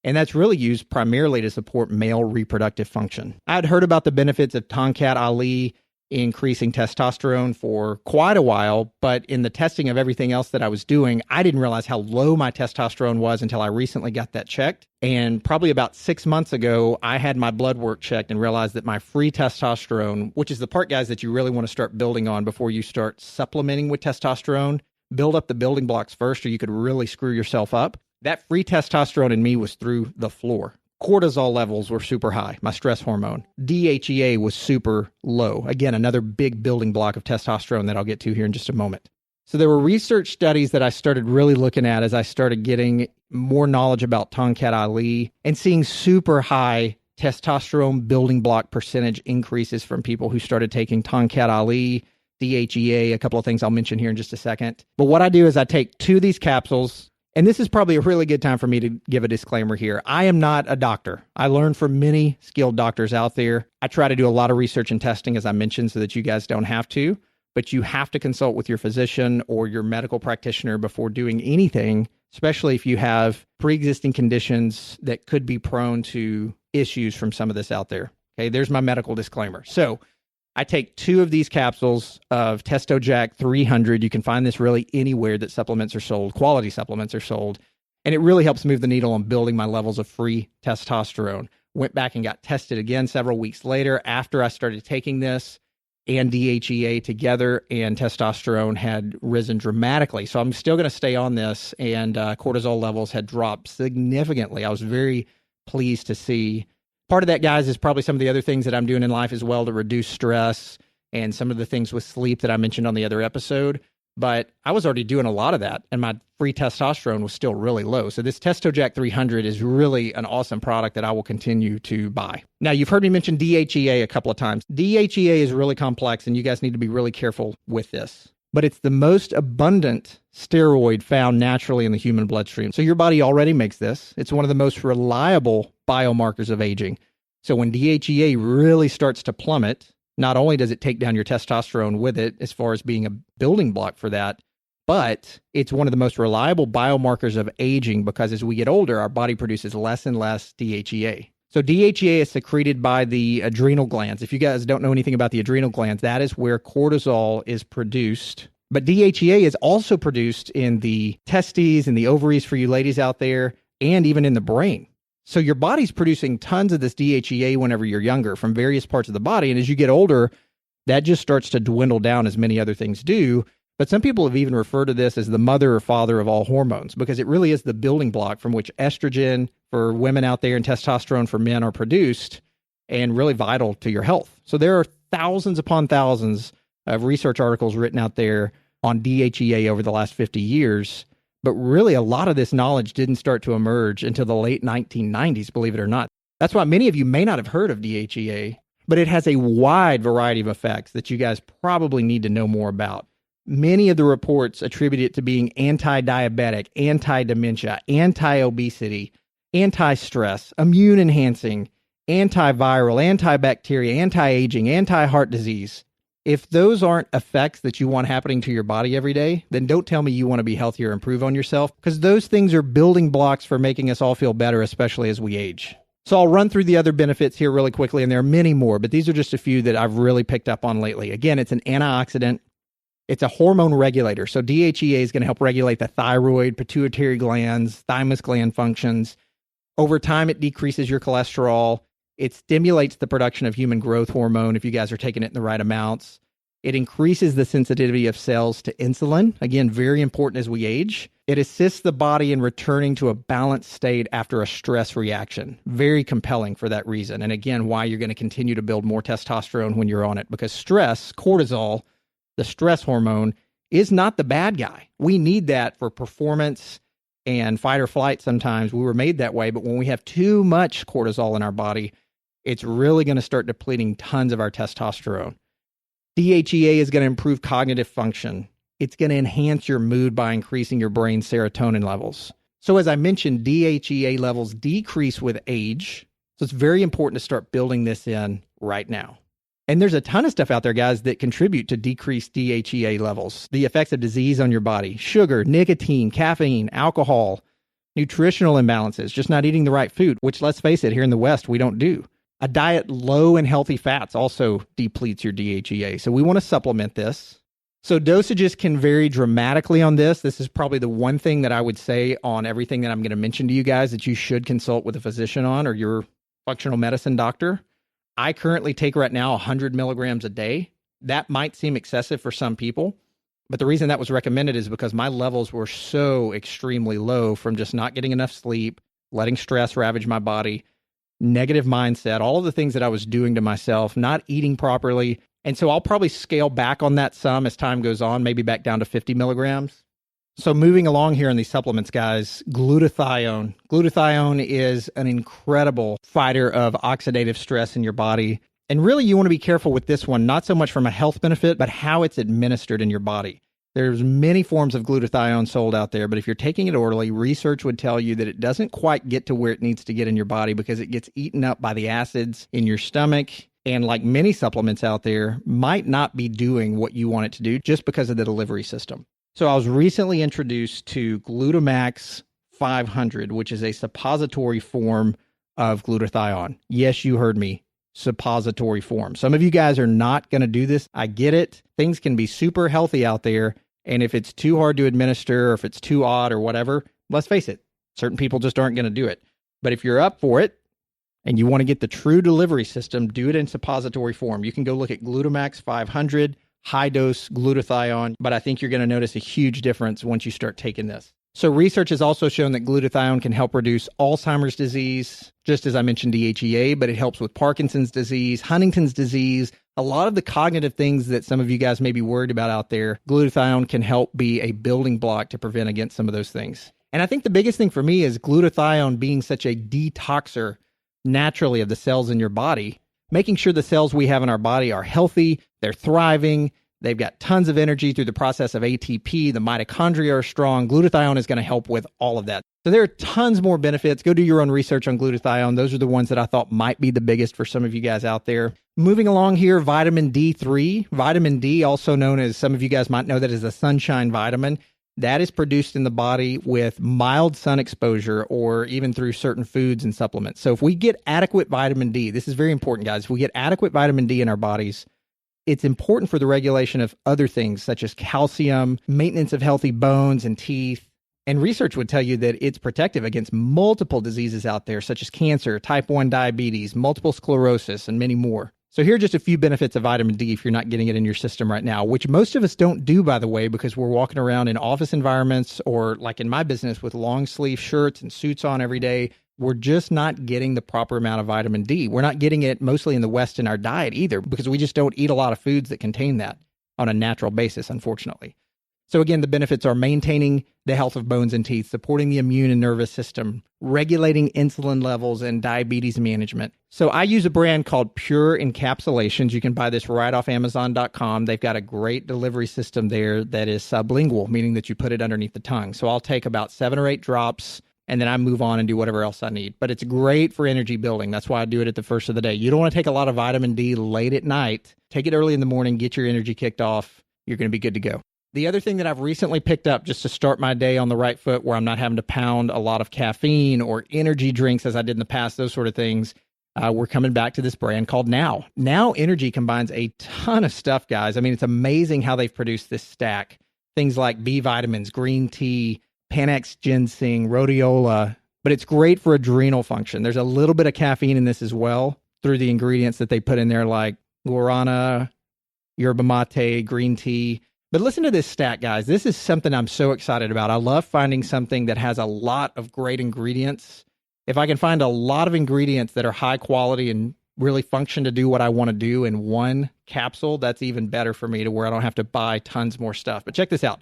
And that's really used primarily to support male reproductive function. I'd heard about the benefits of Tongkat Ali increasing testosterone for quite a while, but in the testing of everything else that I was doing, I didn't realize how low my testosterone was until I recently got that checked. And probably about 6 months ago, I had my blood work checked and realized that my free testosterone, which is the part, guys, that you really want to start building on before you start supplementing with testosterone, build up the building blocks first, or you could really screw yourself up. That free testosterone in me was through the floor. Cortisol levels were super high, my stress hormone. DHEA was super low. Again, another big building block of testosterone that I'll get to here in just a moment. So there were research studies that I started really looking at as I started getting more knowledge about Tongkat Ali and seeing super high testosterone building block percentage increases from people who started taking Tongkat Ali, DHEA, a couple of things I'll mention here in just a second. But what I do is I take 2 of these capsules. And this is probably a really good time for me to give a disclaimer here. I am not a doctor. I learned from many skilled doctors out there. I try to do a lot of research and testing, as I mentioned, so that you guys don't have to. But you have to consult with your physician or your medical practitioner before doing anything, especially if you have pre-existing conditions that could be prone to issues from some of this out there. Okay, there's my medical disclaimer. So I take 2 of these capsules of Testo Jack 300. You can find this really anywhere that supplements are sold, quality supplements are sold. And it really helps move the needle on building my levels of free testosterone. Went back and got tested again several weeks later after I started taking this, and DHEA together and testosterone had risen dramatically. So I'm still going to stay on this, and cortisol levels had dropped significantly. I was very pleased to see. Part of that, guys, is probably some of the other things that I'm doing in life as well to reduce stress and some of the things with sleep that I mentioned on the other episode. But I was already doing a lot of that, and my free testosterone was still really low. So this Testo Jack 300 is really an awesome product that I will continue to buy. Now, you've heard me mention DHEA a couple of times. DHEA is really complex, and you guys need to be really careful with this. But it's the most abundant steroid found naturally in the human bloodstream. So your body already makes this. It's one of the most reliable biomarkers of aging. So when DHEA really starts to plummet, not only does it take down your testosterone with it as far as being a building block for that, but it's one of the most reliable biomarkers of aging because as we get older, our body produces less and less DHEA. So DHEA is secreted by the adrenal glands. If you guys don't know anything about the adrenal glands, that is where cortisol is produced. But DHEA is also produced in the testes and the ovaries for you ladies out there, and even in the brain. So your body's producing tons of this DHEA whenever you're younger from various parts of the body. And as you get older, that just starts to dwindle down as many other things do. But some people have even referred to this as the mother or father of all hormones because it really is the building block from which estrogen for women out there and testosterone for men are produced and really vital to your health. So there are thousands upon thousands of research articles written out there on DHEA over the last 50 years. But really, a lot of this knowledge didn't start to emerge until the late 1990s, believe it or not. That's why many of you may not have heard of DHEA, but it has a wide variety of effects that you guys probably need to know more about. Many of the reports attribute it to being anti-diabetic, anti-dementia, anti-obesity, anti-stress, immune-enhancing, antiviral, antibacterial, anti-aging, anti-heart disease. If those aren't effects that you want happening to your body every day, then don't tell me you want to be healthier or improve on yourself, because those things are building blocks for making us all feel better, especially as we age. So I'll run through the other benefits here really quickly, and there are many more, but these are just a few that I've really picked up on lately. Again, it's an antioxidant. It's a hormone regulator. So DHEA is going to help regulate the thyroid, pituitary glands, thymus gland functions. Over time, it decreases your cholesterol. It stimulates the production of human growth hormone if you guys are taking it in the right amounts. It increases the sensitivity of cells to insulin. Again, very important as we age. It assists the body in returning to a balanced state after a stress reaction. Very compelling for that reason. And again, why you're going to continue to build more testosterone when you're on it. Because stress, cortisol, the stress hormone, is not the bad guy. We need that for performance and fight or flight sometimes. We were made that way. But when we have too much cortisol in our body, it's really going to start depleting tons of our testosterone. DHEA is going to improve cognitive function. It's going to enhance your mood by increasing your brain serotonin levels. So as I mentioned, DHEA levels decrease with age. So it's very important to start building this in right now. And there's a ton of stuff out there, guys, that contribute to decreased DHEA levels, the effects of disease on your body, sugar, nicotine, caffeine, alcohol, nutritional imbalances, just not eating the right food, which, let's face it, here in the West, we don't do. A diet low in healthy fats also depletes your DHEA. So we want to supplement this. So dosages can vary dramatically on this. This is probably the one thing that I would say on everything that I'm going to mention to you guys that you should consult with a physician on or your functional medicine doctor. I currently take right now 100 milligrams a day. That might seem excessive for some people, but the reason that was recommended is because my levels were so extremely low from just not getting enough sleep, letting stress ravage my body, negative mindset, all of the things that I was doing to myself, not eating properly. And so I'll probably scale back on that some as time goes on, maybe back down to 50 milligrams. So moving along here in these supplements, guys, glutathione. Glutathione is an incredible fighter of oxidative stress in your body. And really, you want to be careful with this one, not so much from a health benefit, but how it's administered in your body. There's many forms of glutathione sold out there, but if you're taking it orally, research would tell you that it doesn't quite get to where it needs to get in your body because it gets eaten up by the acids in your stomach. And like many supplements out there, might not be doing what you want it to do just because of the delivery system. So I was recently introduced to Glutamax 500, which is a suppository form of glutathione. Yes, you heard me. Suppository form. Some of you guys are not going to do this. I get it. Things can be super healthy out there. And if it's too hard to administer or if it's too odd or whatever, let's face it, certain people just aren't going to do it. But if you're up for it and you want to get the true delivery system, do it in suppository form. You can go look at Glutamax 500. High dose glutathione, but I think you're going to notice a huge difference once you start taking this. So research has also shown that glutathione can help reduce Alzheimer's disease, just as I mentioned DHEA, but it helps with Parkinson's disease, Huntington's disease, a lot of the cognitive things that some of you guys may be worried about out there. Glutathione can help be a building block to prevent against some of those things. And I think the biggest thing for me is glutathione being such a detoxer naturally of the cells in your body, making sure the cells we have in our body are healthy, they're thriving, they've got tons of energy through the process of ATP, the mitochondria are strong. Glutathione is going to help with all of that. So there are tons more benefits. Go do your own research on glutathione. Those are the ones that I thought might be the biggest for some of you guys out there. Moving along here, vitamin D3. Vitamin D, also known as, some of you guys might know that as a sunshine vitamin. That is produced in the body with mild sun exposure or even through certain foods and supplements. So if we get adequate vitamin D, this is very important, guys. If we get adequate vitamin D in our bodies, it's important for the regulation of other things such as calcium, maintenance of healthy bones and teeth. And research would tell you that it's protective against multiple diseases out there, such as cancer, type 1 diabetes, multiple sclerosis, and many more. So here are just a few benefits of vitamin D if you're not getting it in your system right now, which most of us don't do, by the way, because we're walking around in office environments or like in my business with long sleeve shirts and suits on every day. We're just not getting the proper amount of vitamin D. We're not getting it mostly in the West in our diet either because we just don't eat a lot of foods that contain that on a natural basis, unfortunately. So again, the benefits are maintaining the health of bones and teeth, supporting the immune and nervous system, regulating insulin levels, and diabetes management. So I use a brand called Pure Encapsulations. You can buy this right off Amazon.com. They've got a great delivery system there that is sublingual, meaning that you put it underneath the tongue. So I'll take about 7 or 8 drops, and then I move on and do whatever else I need. But it's great for energy building. That's why I do it at the first of the day. You don't want to take a lot of vitamin D late at night. Take it early in the morning, get your energy kicked off. You're going to be good to go. The other thing that I've recently picked up just to start my day on the right foot where I'm not having to pound a lot of caffeine or energy drinks as I did in the past, those sort of things, we're coming back to this brand called Now. Now Energy combines a ton of stuff, guys. I mean, it's amazing how they've produced this stack. Things like B vitamins, green tea, Panax ginseng, rhodiola, but it's great for adrenal function. There's a little bit of caffeine in this as well through the ingredients that they put in there like guarana, yerba mate, green tea. But listen to this stat, guys. This is something I'm so excited about. I love finding something that has a lot of great ingredients. If I can find a lot of ingredients that are high quality and really function to do what I want to do in one capsule, that's even better for me to where I don't have to buy tons more stuff. But check this out.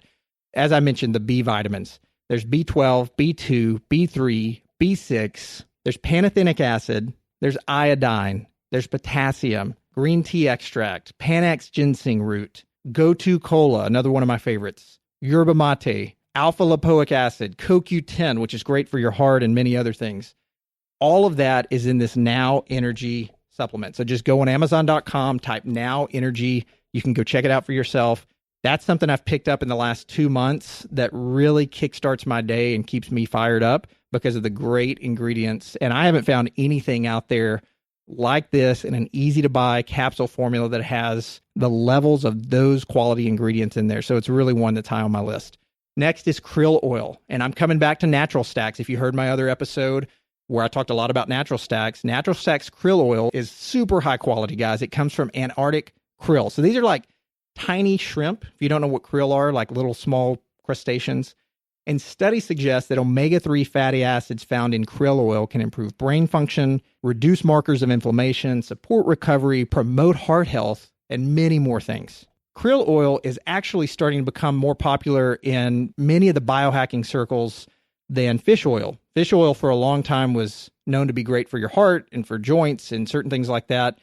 As I mentioned, the B vitamins. There's B12, B2, B3, B6. There's pantothenic acid. There's iodine. There's potassium, green tea extract, Panax ginseng root, Gotu Kola, another one of my favorites, yerba mate, alpha lipoic acid, CoQ10, which is great for your heart and many other things. All of that is in this Now Energy supplement. So just go on Amazon.com, type Now Energy. You can go check it out for yourself. That's something I've picked up in the last 2 months that really kickstarts my day and keeps me fired up because of the great ingredients. And I haven't found anything out there like this in an easy to buy capsule formula that has the levels of those quality ingredients in there. So it's really one that's high on my list. Next is krill oil. And I'm coming back to natural stacks. If you heard my other episode where I talked a lot about natural stacks krill oil is super high quality, guys. It comes from Antarctic krill. So these are like tiny shrimp. If you don't know what krill are, like little small crustaceans. And studies suggest that omega-3 fatty acids found in krill oil can improve brain function, reduce markers of inflammation, support recovery, promote heart health, and many more things. Krill oil is actually starting to become more popular in many of the biohacking circles than fish oil. Fish oil for a long time was known to be great for your heart and for joints and certain things like that.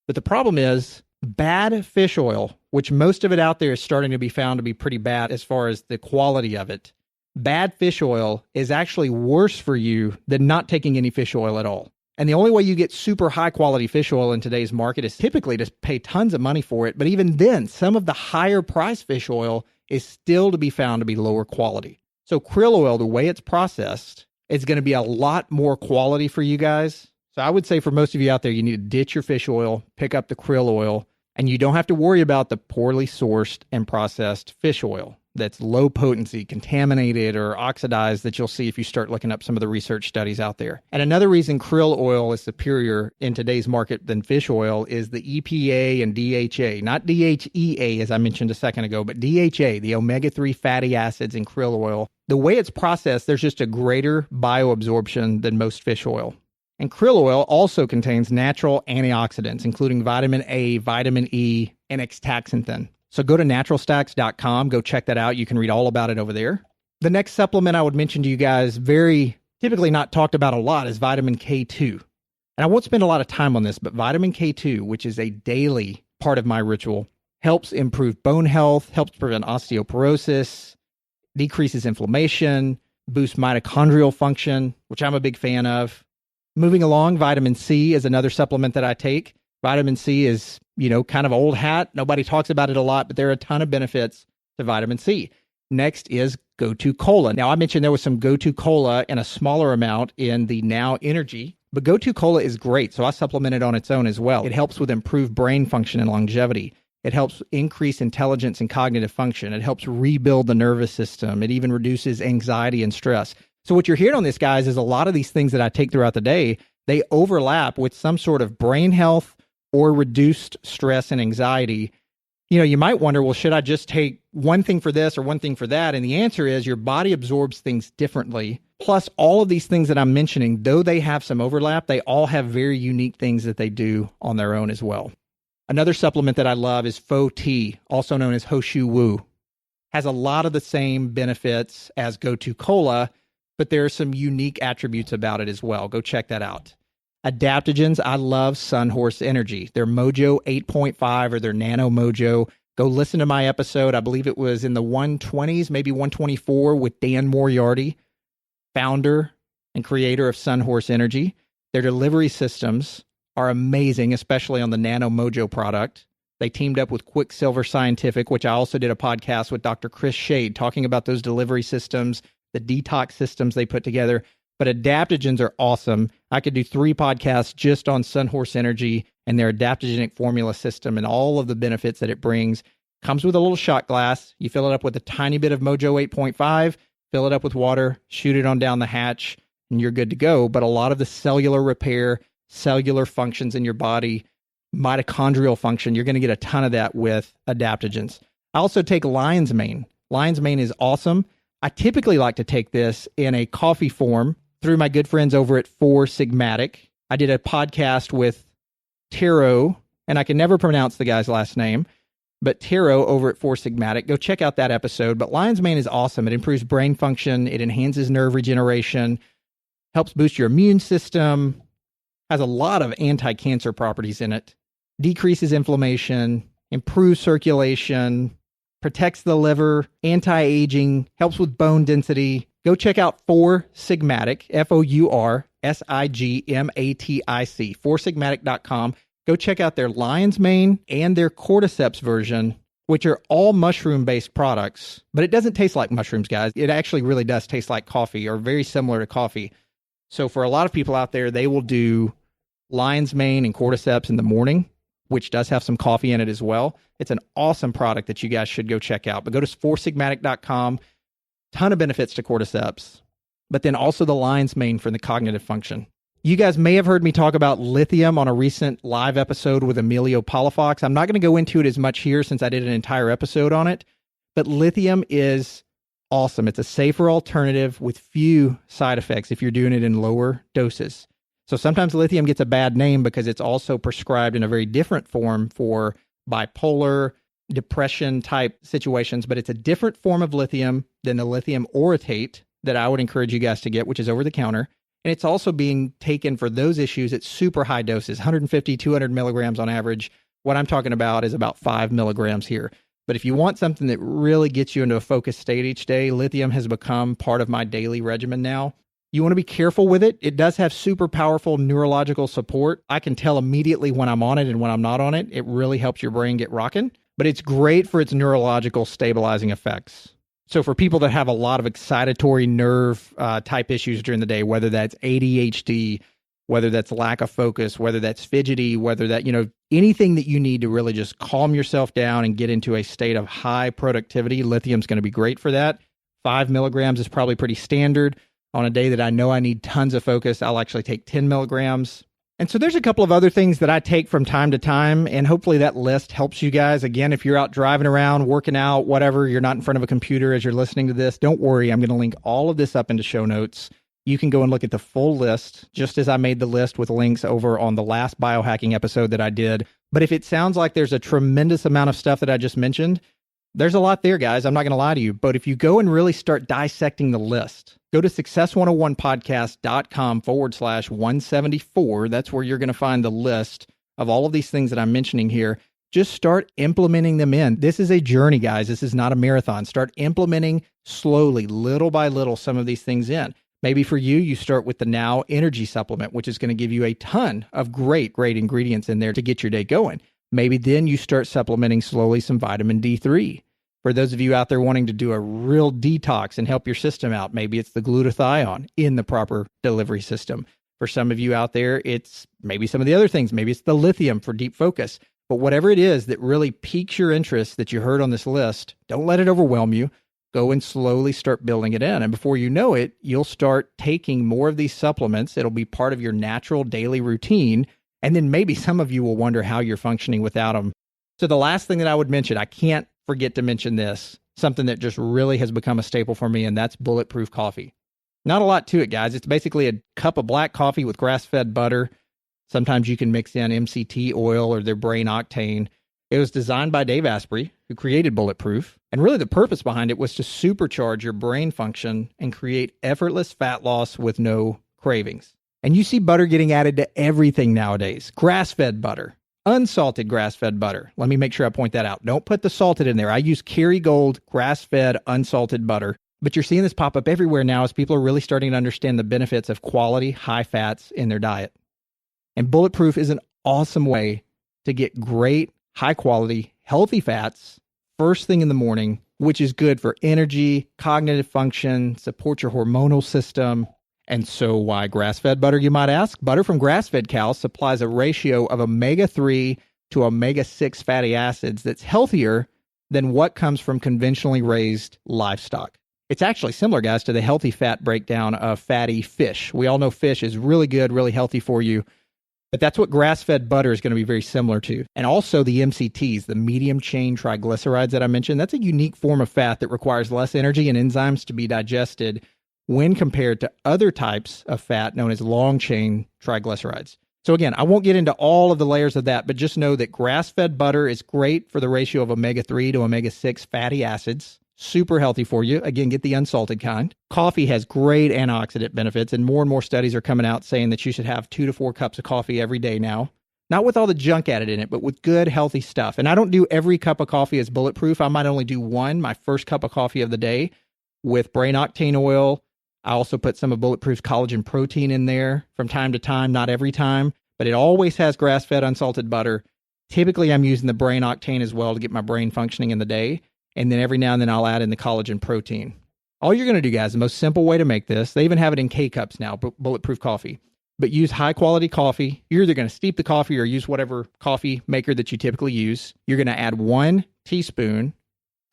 But the problem is bad fish oil, which most of it out there is starting to be found to be pretty bad as far as the quality of it. Bad fish oil is actually worse for you than not taking any fish oil at all. And the only way you get super high quality fish oil in today's market is typically to pay tons of money for it. But even then, some of the higher price fish oil is still to be found to be lower quality. So krill oil, the way it's processed, is going to be a lot more quality for you guys. So I would say for most of you out there, you need to ditch your fish oil, pick up the krill oil, and you don't have to worry about the poorly sourced and processed fish oil that's low potency, contaminated, or oxidized that you'll see if you start looking up some of the research studies out there. And another reason krill oil is superior in today's market than fish oil is the EPA and DHA, not DHEA as I mentioned a second ago, but DHA, the omega-3 fatty acids in krill oil. The way it's processed, there's just a greater bioabsorption than most fish oil. And krill oil also contains natural antioxidants, including vitamin A, vitamin E, and X-taxanthin. So go to naturalstacks.com, go check that out. You can read all about it over there. The next supplement I would mention to you guys, very typically not talked about a lot, is vitamin K2. And I won't spend a lot of time on this, but vitamin K2, which is a daily part of my ritual, helps improve bone health, helps prevent osteoporosis, decreases inflammation, boosts mitochondrial function, which I'm a big fan of. Moving along, vitamin C is another supplement that I take. Vitamin C is, kind of old hat. Nobody talks about it a lot, but there are a ton of benefits to vitamin C. Next is Gotu Kola. Now, I mentioned there was some Gotu Kola in a smaller amount in the Now Energy, but Gotu Kola is great, so I supplement it on its own as well. It helps with improved brain function and longevity. It helps increase intelligence and cognitive function. It helps rebuild the nervous system. It even reduces anxiety and stress. So what you're hearing on this, guys, is a lot of these things that I take throughout the day, they overlap with some sort of brain health or reduced stress and anxiety. You might wonder, well, should I just take one thing for this or one thing for that? And the answer is your body absorbs things differently. Plus, all of these things that I'm mentioning, though they have some overlap, they all have very unique things that they do on their own as well. Another supplement that I love is Fo Tea, also known as Hoshu Wu. Has a lot of the same benefits as Gotu Kola, but there are some unique attributes about it as well. Go check that out. Adaptogens, I love Sunhorse Energy. Their Mojo 8.5 or their Nano Mojo. Go listen to my episode. I believe it was in the 120s, maybe 124 with Dan Moriarty, founder and creator of Sunhorse Energy. Their delivery systems are amazing, especially on the Nano Mojo product. They teamed up with Quicksilver Scientific, which I also did a podcast with Dr. Chris Shade talking about those delivery systems, the detox systems they put together. But adaptogens are awesome. I could do 3 podcasts just on Sunhorse Energy and their adaptogenic formula system and all of the benefits that it brings. Comes with a little shot glass. You fill it up with a tiny bit of Mojo 8.5, fill it up with water, shoot it on down the hatch, and you're good to go. But a lot of the cellular repair, cellular functions in your body, mitochondrial function, you're going to get a ton of that with adaptogens. I also take lion's mane. Lion's mane is awesome. I typically like to take this in a coffee form through my good friends over at 4 Sigmatic. I did a podcast with Tero, and I can never pronounce the guy's last name, but Tero over at 4 Sigmatic. Go check out that episode. But lion's mane is awesome. It improves brain function. It enhances nerve regeneration, helps boost your immune system, has a lot of anti-cancer properties in it, decreases inflammation, improves circulation, protects the liver, anti-aging, helps with bone density. go check out 4Sigmatic, FOURSIGMATIC, 4sigmatic.com. Go check out their lion's mane and their cordyceps version, which are all mushroom-based products. But it doesn't taste like mushrooms, guys. It actually really does taste like coffee, or very similar to coffee. So for a lot of people out there, they will do lion's mane and cordyceps in the morning, which does have some coffee in it as well. It's an awesome product that you guys should go check out. But go to 4sigmatic.com. Ton of benefits to cordyceps, but then also the lion's mane for the cognitive function. You guys may have heard me talk about lithium on a recent live episode with Emilio Palafox. I'm not going to go into it as much here since I did an entire episode on it, but lithium is awesome. It's a safer alternative with few side effects if you're doing it in lower doses. So sometimes lithium gets a bad name because it's also prescribed in a very different form for bipolar, depression type situations, but it's a different form of lithium than the lithium orotate that I would encourage you guys to get, which is over the counter. And it's also being taken for those issues at super high doses, 150, 200 milligrams on average. What I'm talking about is about 5 milligrams here. But if you want something that really gets you into a focused state each day, lithium has become part of my daily regimen now. You want to be careful with it. It does have super powerful neurological support. I can tell immediately when I'm on it and when I'm not on it. It really helps your brain get rocking. But it's great for its neurological stabilizing effects. So for people that have a lot of excitatory nerve type issues during the day, whether that's ADHD, whether that's lack of focus, whether that's fidgety, whether that, anything that you need to really just calm yourself down and get into a state of high productivity, lithium's going to be great for that. 5 milligrams is probably pretty standard. On a day that I know I need tons of focus, I'll actually take 10 milligrams. And so there's a couple of other things that I take from time to time, and hopefully that list helps you guys. Again, if you're out driving around, working out, whatever, you're not in front of a computer as you're listening to this, don't worry. I'm going to link all of this up into show notes. You can go and look at the full list, just as I made the list with links over on the last biohacking episode that I did. But if it sounds like there's a tremendous amount of stuff that I just mentioned, there's a lot there, guys. I'm not going to lie to you. But if you go and really start dissecting the list, go to success101podcast.com/174. That's where you're going to find the list of all of these things that I'm mentioning here. Just start implementing them in. This is a journey, guys. This is not a marathon. Start implementing slowly, little by little, some of these things in. Maybe for you, you start with the Now Energy Supplement, which is going to give you a ton of great ingredients in there to get your day going. Maybe then you start supplementing slowly some vitamin D3. For those of you out there wanting to do a real detox and help your system out, maybe it's the glutathione in the proper delivery system. For some of you out there, it's maybe some of the other things. Maybe it's the lithium for deep focus. But whatever it is that really piques your interest that you heard on this list, don't let it overwhelm you. Go and slowly start building it in. And before you know it, you'll start taking more of these supplements. It'll be part of your natural daily routine. And then maybe some of you will wonder how you're functioning without them. So the last thing that I would mention, I can't forget to mention this, something that just really has become a staple for me, and that's bulletproof coffee. Not a lot to it, guys. It's basically a cup of black coffee with grass-fed butter. Sometimes you can mix in MCT oil or their brain octane. It was designed by Dave Asprey, who created Bulletproof. And really the purpose behind it was to supercharge your brain function and create effortless fat loss with no cravings. And you see butter getting added to everything nowadays. Grass-fed butter, unsalted grass-fed butter. Let me make sure I point that out. Don't put the salted in there. I use Kerrygold grass-fed unsalted butter. But you're seeing this pop up everywhere now as people are really starting to understand the benefits of quality, high fats in their diet. And Bulletproof is an awesome way to get great, high quality, healthy fats first thing in the morning, which is good for energy, cognitive function, support your hormonal system. And so why grass-fed butter, you might ask? Butter from grass-fed cows supplies a ratio of omega-3 to omega-6 fatty acids that's healthier than what comes from conventionally raised livestock. It's actually similar, guys, to the healthy fat breakdown of fatty fish. We all know fish is really good, really healthy for you, but that's what grass-fed butter is going to be very similar to. And also the MCTs, the medium-chain triglycerides that I mentioned, that's a unique form of fat that requires less energy and enzymes to be digested when compared to other types of fat known as long-chain triglycerides. So again, I won't get into all of the layers of that, but just know that grass-fed butter is great for the ratio of omega-3 to omega-6 fatty acids. Super healthy for you. Again, get the unsalted kind. Coffee has great antioxidant benefits, and more studies are coming out saying that you should have 2 to 4 cups of coffee every day now. Not with all the junk added in it, but with good, healthy stuff. And I don't do every cup of coffee as bulletproof. I might only do one, my first cup of coffee of the day, with brain octane oil, I also put some of Bulletproof's collagen protein in there from time to time, not every time, but it always has grass-fed unsalted butter. Typically, I'm using the brain octane as well to get my brain functioning in the day. And then every now and then I'll add in the collagen protein. All you're going to do, guys, the most simple way to make this, they even have it in K-cups now, Bulletproof coffee. But use high-quality coffee. You're either going to steep the coffee or use whatever coffee maker that you typically use. You're going to add 1 teaspoon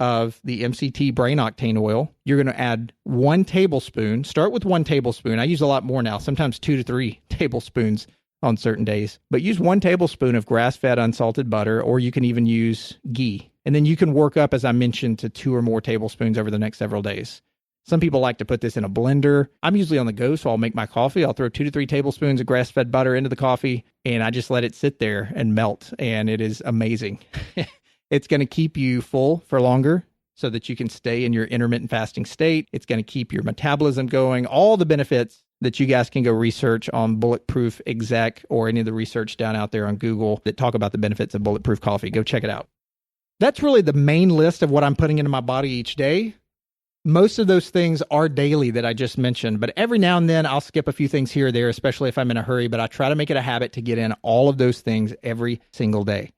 of the MCT brain octane oil. You're going to add 1 tablespoon. Start with 1 tablespoon. I use a lot more now, sometimes 2 to 3 tablespoons on certain days. But use 1 tablespoon of grass-fed unsalted butter, or you can even use ghee. And then you can work up, as I mentioned, to 2 or more tablespoons over the next several days. Some people like to put this in a blender. I'm usually on the go, so I'll make my coffee. I'll throw 2 to 3 tablespoons of grass-fed butter into the coffee, and I just let it sit there and melt, and it is amazing. It's going to keep you full for longer so that you can stay in your intermittent fasting state. It's going to keep your metabolism going. All the benefits that you guys can go research on Bulletproof Exec or any of the research down out there on Google that talk about the benefits of Bulletproof coffee. Go check it out. That's really the main list of what I'm putting into my body each day. Most of those things are daily that I just mentioned, but every now and then I'll skip a few things here or there, especially if I'm in a hurry, but I try to make it a habit to get in all of those things every single day.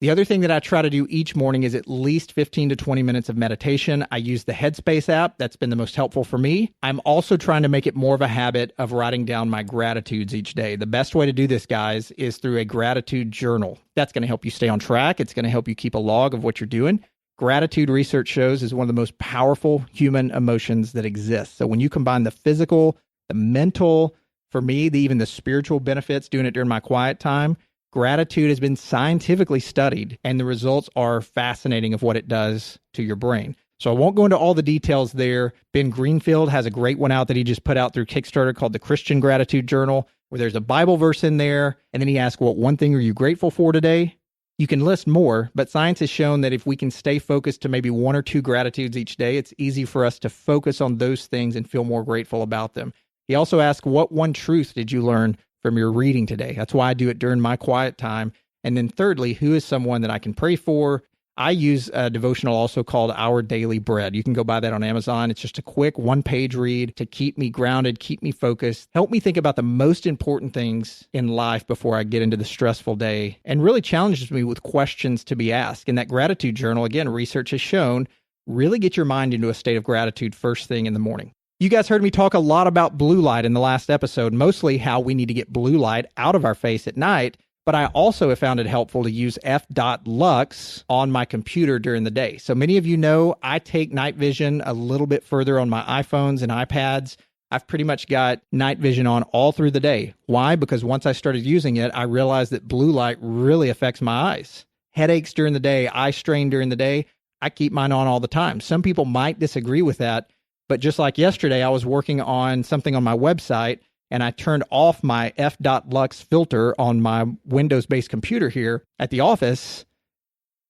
The other thing that I try to do each morning is at least 15 to 20 minutes of meditation. I use the Headspace app. That's been the most helpful for me. I'm also trying to make it more of a habit of writing down my gratitudes each day. The best way to do this, guys, is through a gratitude journal. That's going to help you stay on track. It's going to help you keep a log of what you're doing. Gratitude, research shows, is one of the most powerful human emotions that exists. So when you combine the physical, the mental, for me, even the spiritual benefits, doing it during my quiet time, gratitude has been scientifically studied, and the results are fascinating of what it does to your brain. So I won't go into all the details there. Ben Greenfield has a great one out that he just put out through Kickstarter called the Christian Gratitude Journal, where there's a Bible verse in there, and then he asks, what one thing are you grateful for today? You can list more, but science has shown that if we can stay focused to maybe 1 or 2 gratitudes each day, it's easy for us to focus on those things and feel more grateful about them. He also asked, what one truth did you learn from your reading today? That's why I do it during my quiet time. And then thirdly, who is someone that I can pray for? I use a devotional also called Our Daily Bread. You can go buy that on Amazon. It's just a quick 1-page read to keep me grounded, keep me focused, help me think about the most important things in life before I get into the stressful day, and really challenges me with questions to be asked. In that gratitude journal, again, research has shown, really get your mind into a state of gratitude first thing in the morning. You guys heard me talk a lot about blue light in the last episode, mostly how we need to get blue light out of our face at night. But I also have found it helpful to use f.lux on my computer during the day. So many of you know I take night vision a little bit further on my iPhones and iPads. I've pretty much got night vision on all through the day. Why? Because once I started using it, I realized that blue light really affects my eyes. Headaches during the day, eye strain during the day, I keep mine on all the time. Some people might disagree with that, but just like yesterday, I was working on something on my website, and I turned off my f.lux filter on my Windows-based computer here at the office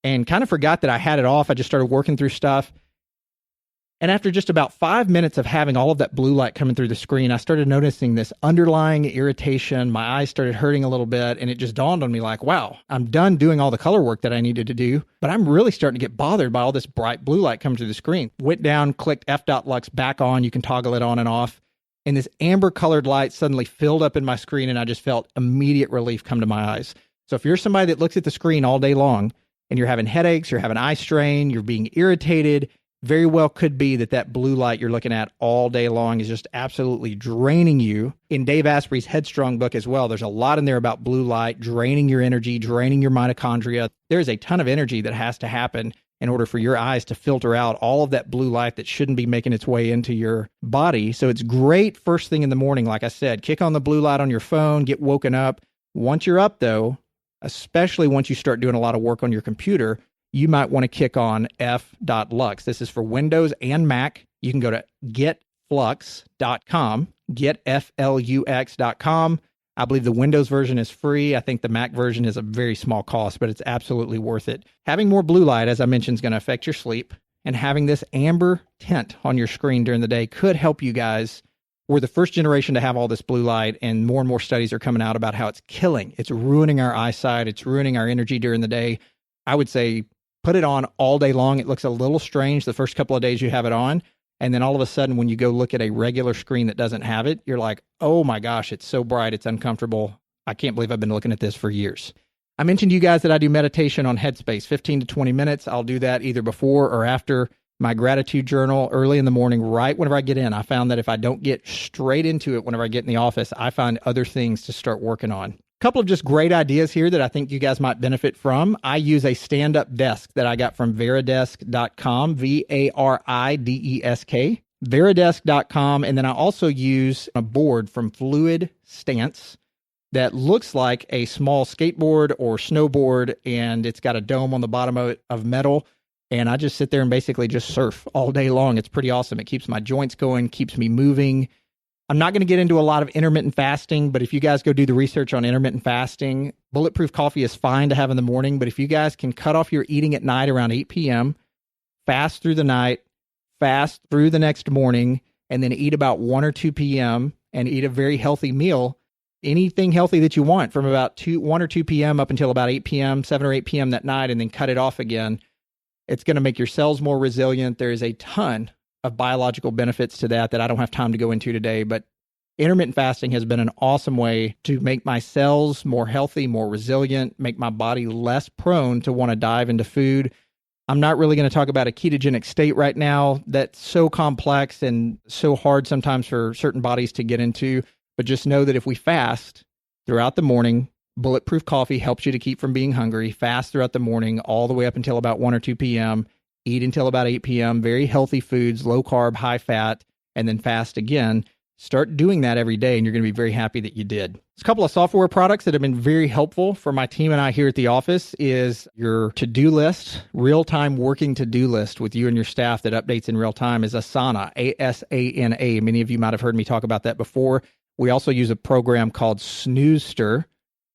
and kind of forgot that I had it off. I just started working through stuff. And after just about 5 minutes of having all of that blue light coming through the screen, I started noticing this underlying irritation. My eyes started hurting a little bit, and it just dawned on me like, wow, I'm done doing all the color work that I needed to do, but I'm really starting to get bothered by all this bright blue light coming through the screen. Went down, clicked f.lux back on. You can toggle it on and off. And this amber colored light suddenly filled up in my screen, and I just felt immediate relief come to my eyes. So if you're somebody that looks at the screen all day long and you're having headaches, you're having eye strain, you're being irritated, very well could be that blue light you're looking at all day long is just absolutely draining you. In Dave Asprey's Headstrong book as well, there's a lot in there about blue light draining your energy, draining your mitochondria. There's a ton of energy that has to happen in order for your eyes to filter out all of that blue light that shouldn't be making its way into your body. So it's great first thing in the morning. Like I said, kick on the blue light on your phone, get woken up. Once you're up though, especially once you start doing a lot of work on your computer, you might want to kick on f.lux. This is for Windows and Mac. You can go to getflux.com, getflux.com. I believe the Windows version is free. I think the Mac version is a very small cost, but it's absolutely worth it. Having more blue light, as I mentioned, is going to affect your sleep, and having this amber tint on your screen during the day could help you guys. We're the first generation to have all this blue light, and more studies are coming out about how it's killing. It's ruining our eyesight. It's ruining our energy during the day. I would say put it on all day long. It looks a little strange the first couple of days you have it on. And then all of a sudden, when you go look at a regular screen that doesn't have it, you're like, oh my gosh, it's so bright, it's uncomfortable. I can't believe I've been looking at this for years. I mentioned to you guys that I do meditation on Headspace, 15 to 20 minutes. I'll do that either before or after my gratitude journal early in the morning, right whenever I get in. I found that if I don't get straight into it whenever I get in the office, I find other things to start working on. A couple of just great ideas here that I think you guys might benefit from. I use a stand-up desk that I got from Varidesk.com, Varidesk, Varidesk.com. And then I also use a board from Fluid Stance that looks like a small skateboard or snowboard, and it's got a dome on the bottom of metal. And I just sit there and basically just surf all day long. It's pretty awesome. It keeps my joints going, keeps me moving. I'm not going to get into a lot of intermittent fasting, but if you guys go do the research on intermittent fasting, bulletproof coffee is fine to have in the morning. But if you guys can cut off your eating at night around 8 p.m., fast through the night, fast through the next morning, and then eat about 1 or 2 p.m. and eat a very healthy meal, anything healthy that you want from about 1 or 2 p.m. up until about 8 p.m., 7 or 8 p.m. that night, and then cut it off again. It's going to make your cells more resilient. There is a ton of biological benefits to that I don't have time to go into today, but intermittent fasting has been an awesome way to make my cells more healthy, more resilient, make my body less prone to want to dive into food. I'm not really going to talk about a ketogenic state right now. That's so complex and so hard sometimes for certain bodies to get into, but just know that if we fast throughout the morning, bulletproof coffee helps you to keep from being hungry. Fast throughout the morning all the way up until about 1 or 2 p.m., eat until about 8 p.m., very healthy foods, low carb, high fat, and then fast again. Start doing that every day, and you're going to be very happy that you did. There's a couple of software products that have been very helpful for my team and I here at the office is your to-do list, real-time working to-do list with you and your staff that updates in real time is Asana, A-S-A-N-A. Many of you might have heard me talk about that before. We also use a program called Snoozester.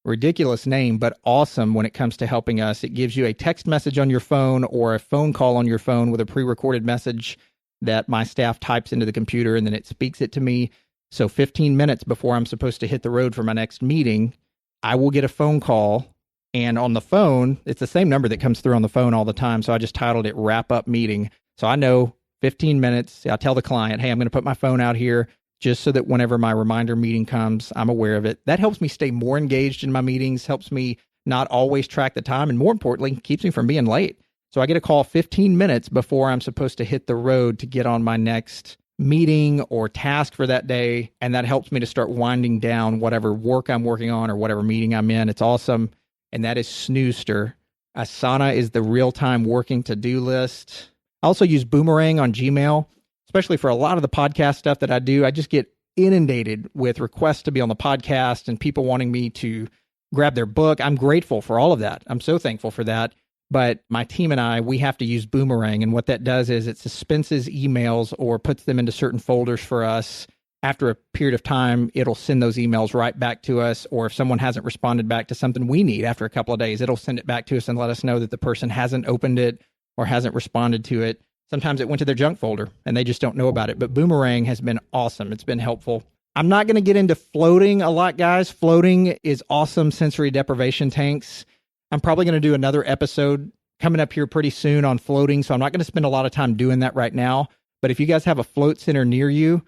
Ridiculous name, but awesome when it comes to helping us. It gives you a text message on your phone or a phone call on your phone with a pre-recorded message that my staff types into the computer, and then it speaks it to me. So 15 minutes before I'm supposed to hit the road for my next meeting, I will get a phone call, and on the phone, it's the same number that comes through on the phone all the time, so I just titled it Wrap Up Meeting. So I know 15 minutes, I tell the client, hey, I'm going to put my phone out here, just so that whenever my reminder meeting comes, I'm aware of it. That helps me stay more engaged in my meetings, helps me not always track the time, and more importantly, keeps me from being late. So I get a call 15 minutes before I'm supposed to hit the road to get on my next meeting or task for that day, and that helps me to start winding down whatever work I'm working on or whatever meeting I'm in. It's awesome, and that is Snoozester. Asana is the real-time working to-do list. I also use Boomerang on Gmail. Especially for a lot of the podcast stuff that I do, I just get inundated with requests to be on the podcast and people wanting me to grab their book. I'm grateful for all of that. I'm so thankful for that. But my team and I, we have to use Boomerang. And what that does is it suspenses emails or puts them into certain folders for us. After a period of time, it'll send those emails right back to us. Or if someone hasn't responded back to something we need after a couple of days, it'll send it back to us and let us know that the person hasn't opened it or hasn't responded to it. Sometimes it went to their junk folder and they just don't know about it. But Boomerang has been awesome. It's been helpful. I'm not going to get into floating a lot, guys. Floating is awesome sensory deprivation tanks. I'm probably going to do another episode coming up here pretty soon on floating. So I'm not going to spend a lot of time doing that right now. But if you guys have a float center near you,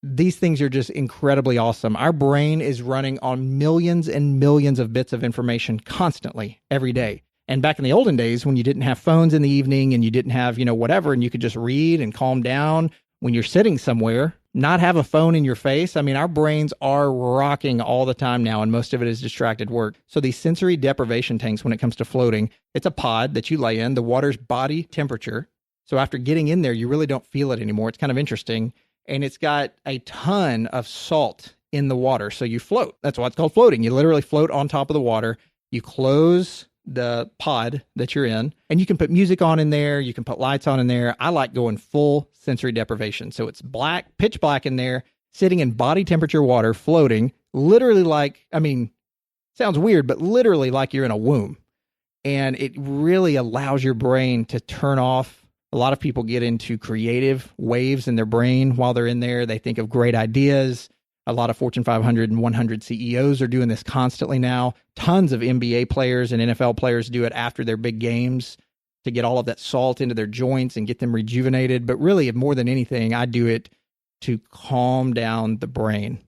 these things are just incredibly awesome. Our brain is running on millions and millions of bits of information constantly every day. And back in the olden days, when you didn't have phones in the evening and you didn't have, whatever, and you could just read and calm down when you're sitting somewhere, not have a phone in your face. I mean, our brains are rocking all the time now, and most of it is distracted work. So these sensory deprivation tanks, when it comes to floating, it's a pod that you lay in, the water's body temperature. So after getting in there, you really don't feel it anymore. It's kind of interesting. And it's got a ton of salt in the water. So you float. That's why it's called floating. You literally float on top of the water. You close the pod that you're in, and you can put music on in there. You can put lights on in there. I like going full sensory deprivation. So it's black, pitch black in there, sitting in body temperature water, floating, literally sounds weird, but literally like you're in a womb. And it really allows your brain to turn off. A lot of people get into creative waves in their brain while they're in there. They think of great ideas. A lot of Fortune 500 and 100 CEOs are doing this constantly now. Tons of NBA players and NFL players do it after their big games. to get all of that salt into their joints and get them rejuvenated. But really, more than anything, I do it to calm down the brain.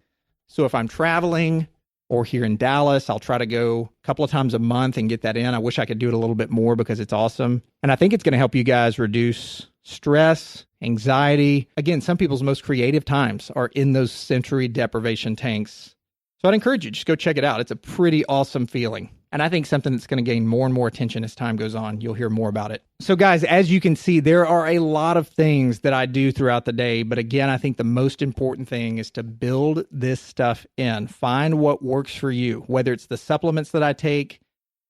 So if I'm traveling or here in Dallas, I'll try to go a couple of times a month and get that in. I wish I could do it a little bit more because it's awesome. And I think it's going to help you guys reduce stress, anxiety. Again, some people's most creative times are in those sensory deprivation tanks. So I'd encourage you, just go check it out. It's a pretty awesome feeling. And I think something that's going to gain more and more attention as time goes on. You'll hear more about it. So guys, as you can see, there are a lot of things that I do throughout the day. But again, I think the most important thing is to build this stuff in. Find what works for you, whether it's the supplements that I take,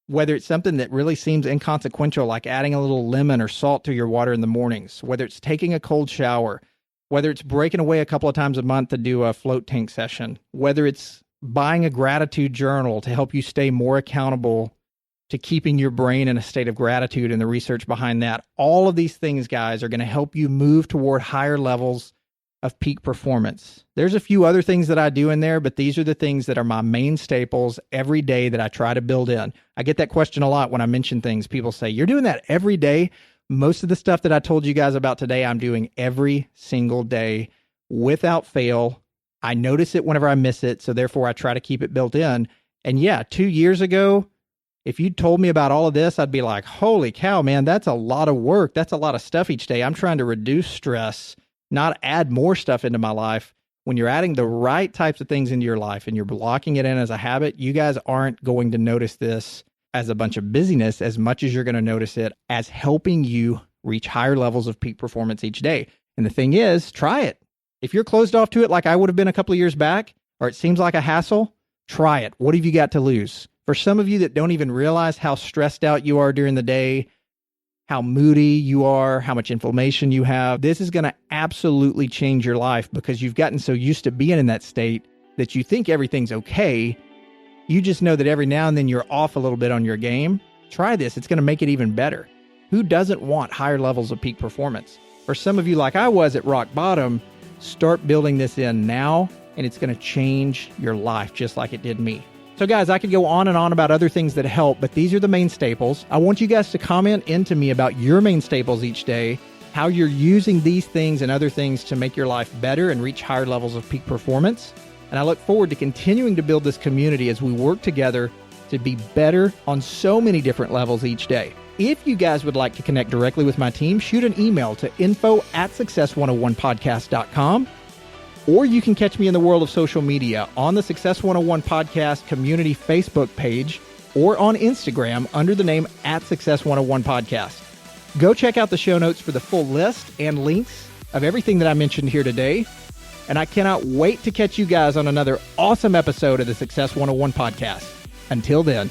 whether it's something that really seems inconsequential, like adding a little lemon or salt to your water in the mornings, whether it's taking a cold shower, whether it's breaking away a couple of times a month to do a float tank session, whether it's buying a gratitude journal to help you stay more accountable to keeping your brain in a state of gratitude and the research behind that. All of these things, guys, are going to help you move toward higher levels of peak performance. There's a few other things that I do in there, but these are the things that are my main staples every day that I try to build in. I get that question a lot when I mention things. People say, you're doing that every day? Most of the stuff that I told you guys about today, I'm doing every single day without fail. I notice it whenever I miss it, so therefore I try to keep it built in. And yeah, 2 years ago, if you'd told me about all of this, I'd be like, holy cow, man, that's a lot of work. That's a lot of stuff each day. I'm trying to reduce stress, not add more stuff into my life. When you're adding the right types of things into your life and you're blocking it in as a habit, you guys aren't going to notice this as a bunch of busyness as much as you're going to notice it as helping you reach higher levels of peak performance each day. And the thing is, try it. If you're closed off to it like I would have been a couple of years back, or it seems like a hassle, try it. What have you got to lose? For some of you that don't even realize how stressed out you are during the day, how moody you are, how much inflammation you have, this is going to absolutely change your life because you've gotten so used to being in that state that you think everything's okay. You just know that every now and then you're off a little bit on your game. Try this. It's going to make it even better. Who doesn't want higher levels of peak performance? For some of you, like I was at rock bottom, start building this in now, and it's going to change your life just like it did me. So guys, I could go on and on about other things that help, but these are the main staples. I want you guys to comment into me about your main staples each day, how you're using these things and other things to make your life better and reach higher levels of peak performance. And I look forward to continuing to build this community as we work together to be better on so many different levels each day. If you guys would like to connect directly with my team, shoot an email to info@success101podcast.com, or you can catch me in the world of social media on the Success 101 Podcast community Facebook page or on Instagram under the name @Success 101 Podcast. Go check out the show notes for the full list and links of everything that I mentioned here today. And I cannot wait to catch you guys on another awesome episode of the Success 101 Podcast. Until then.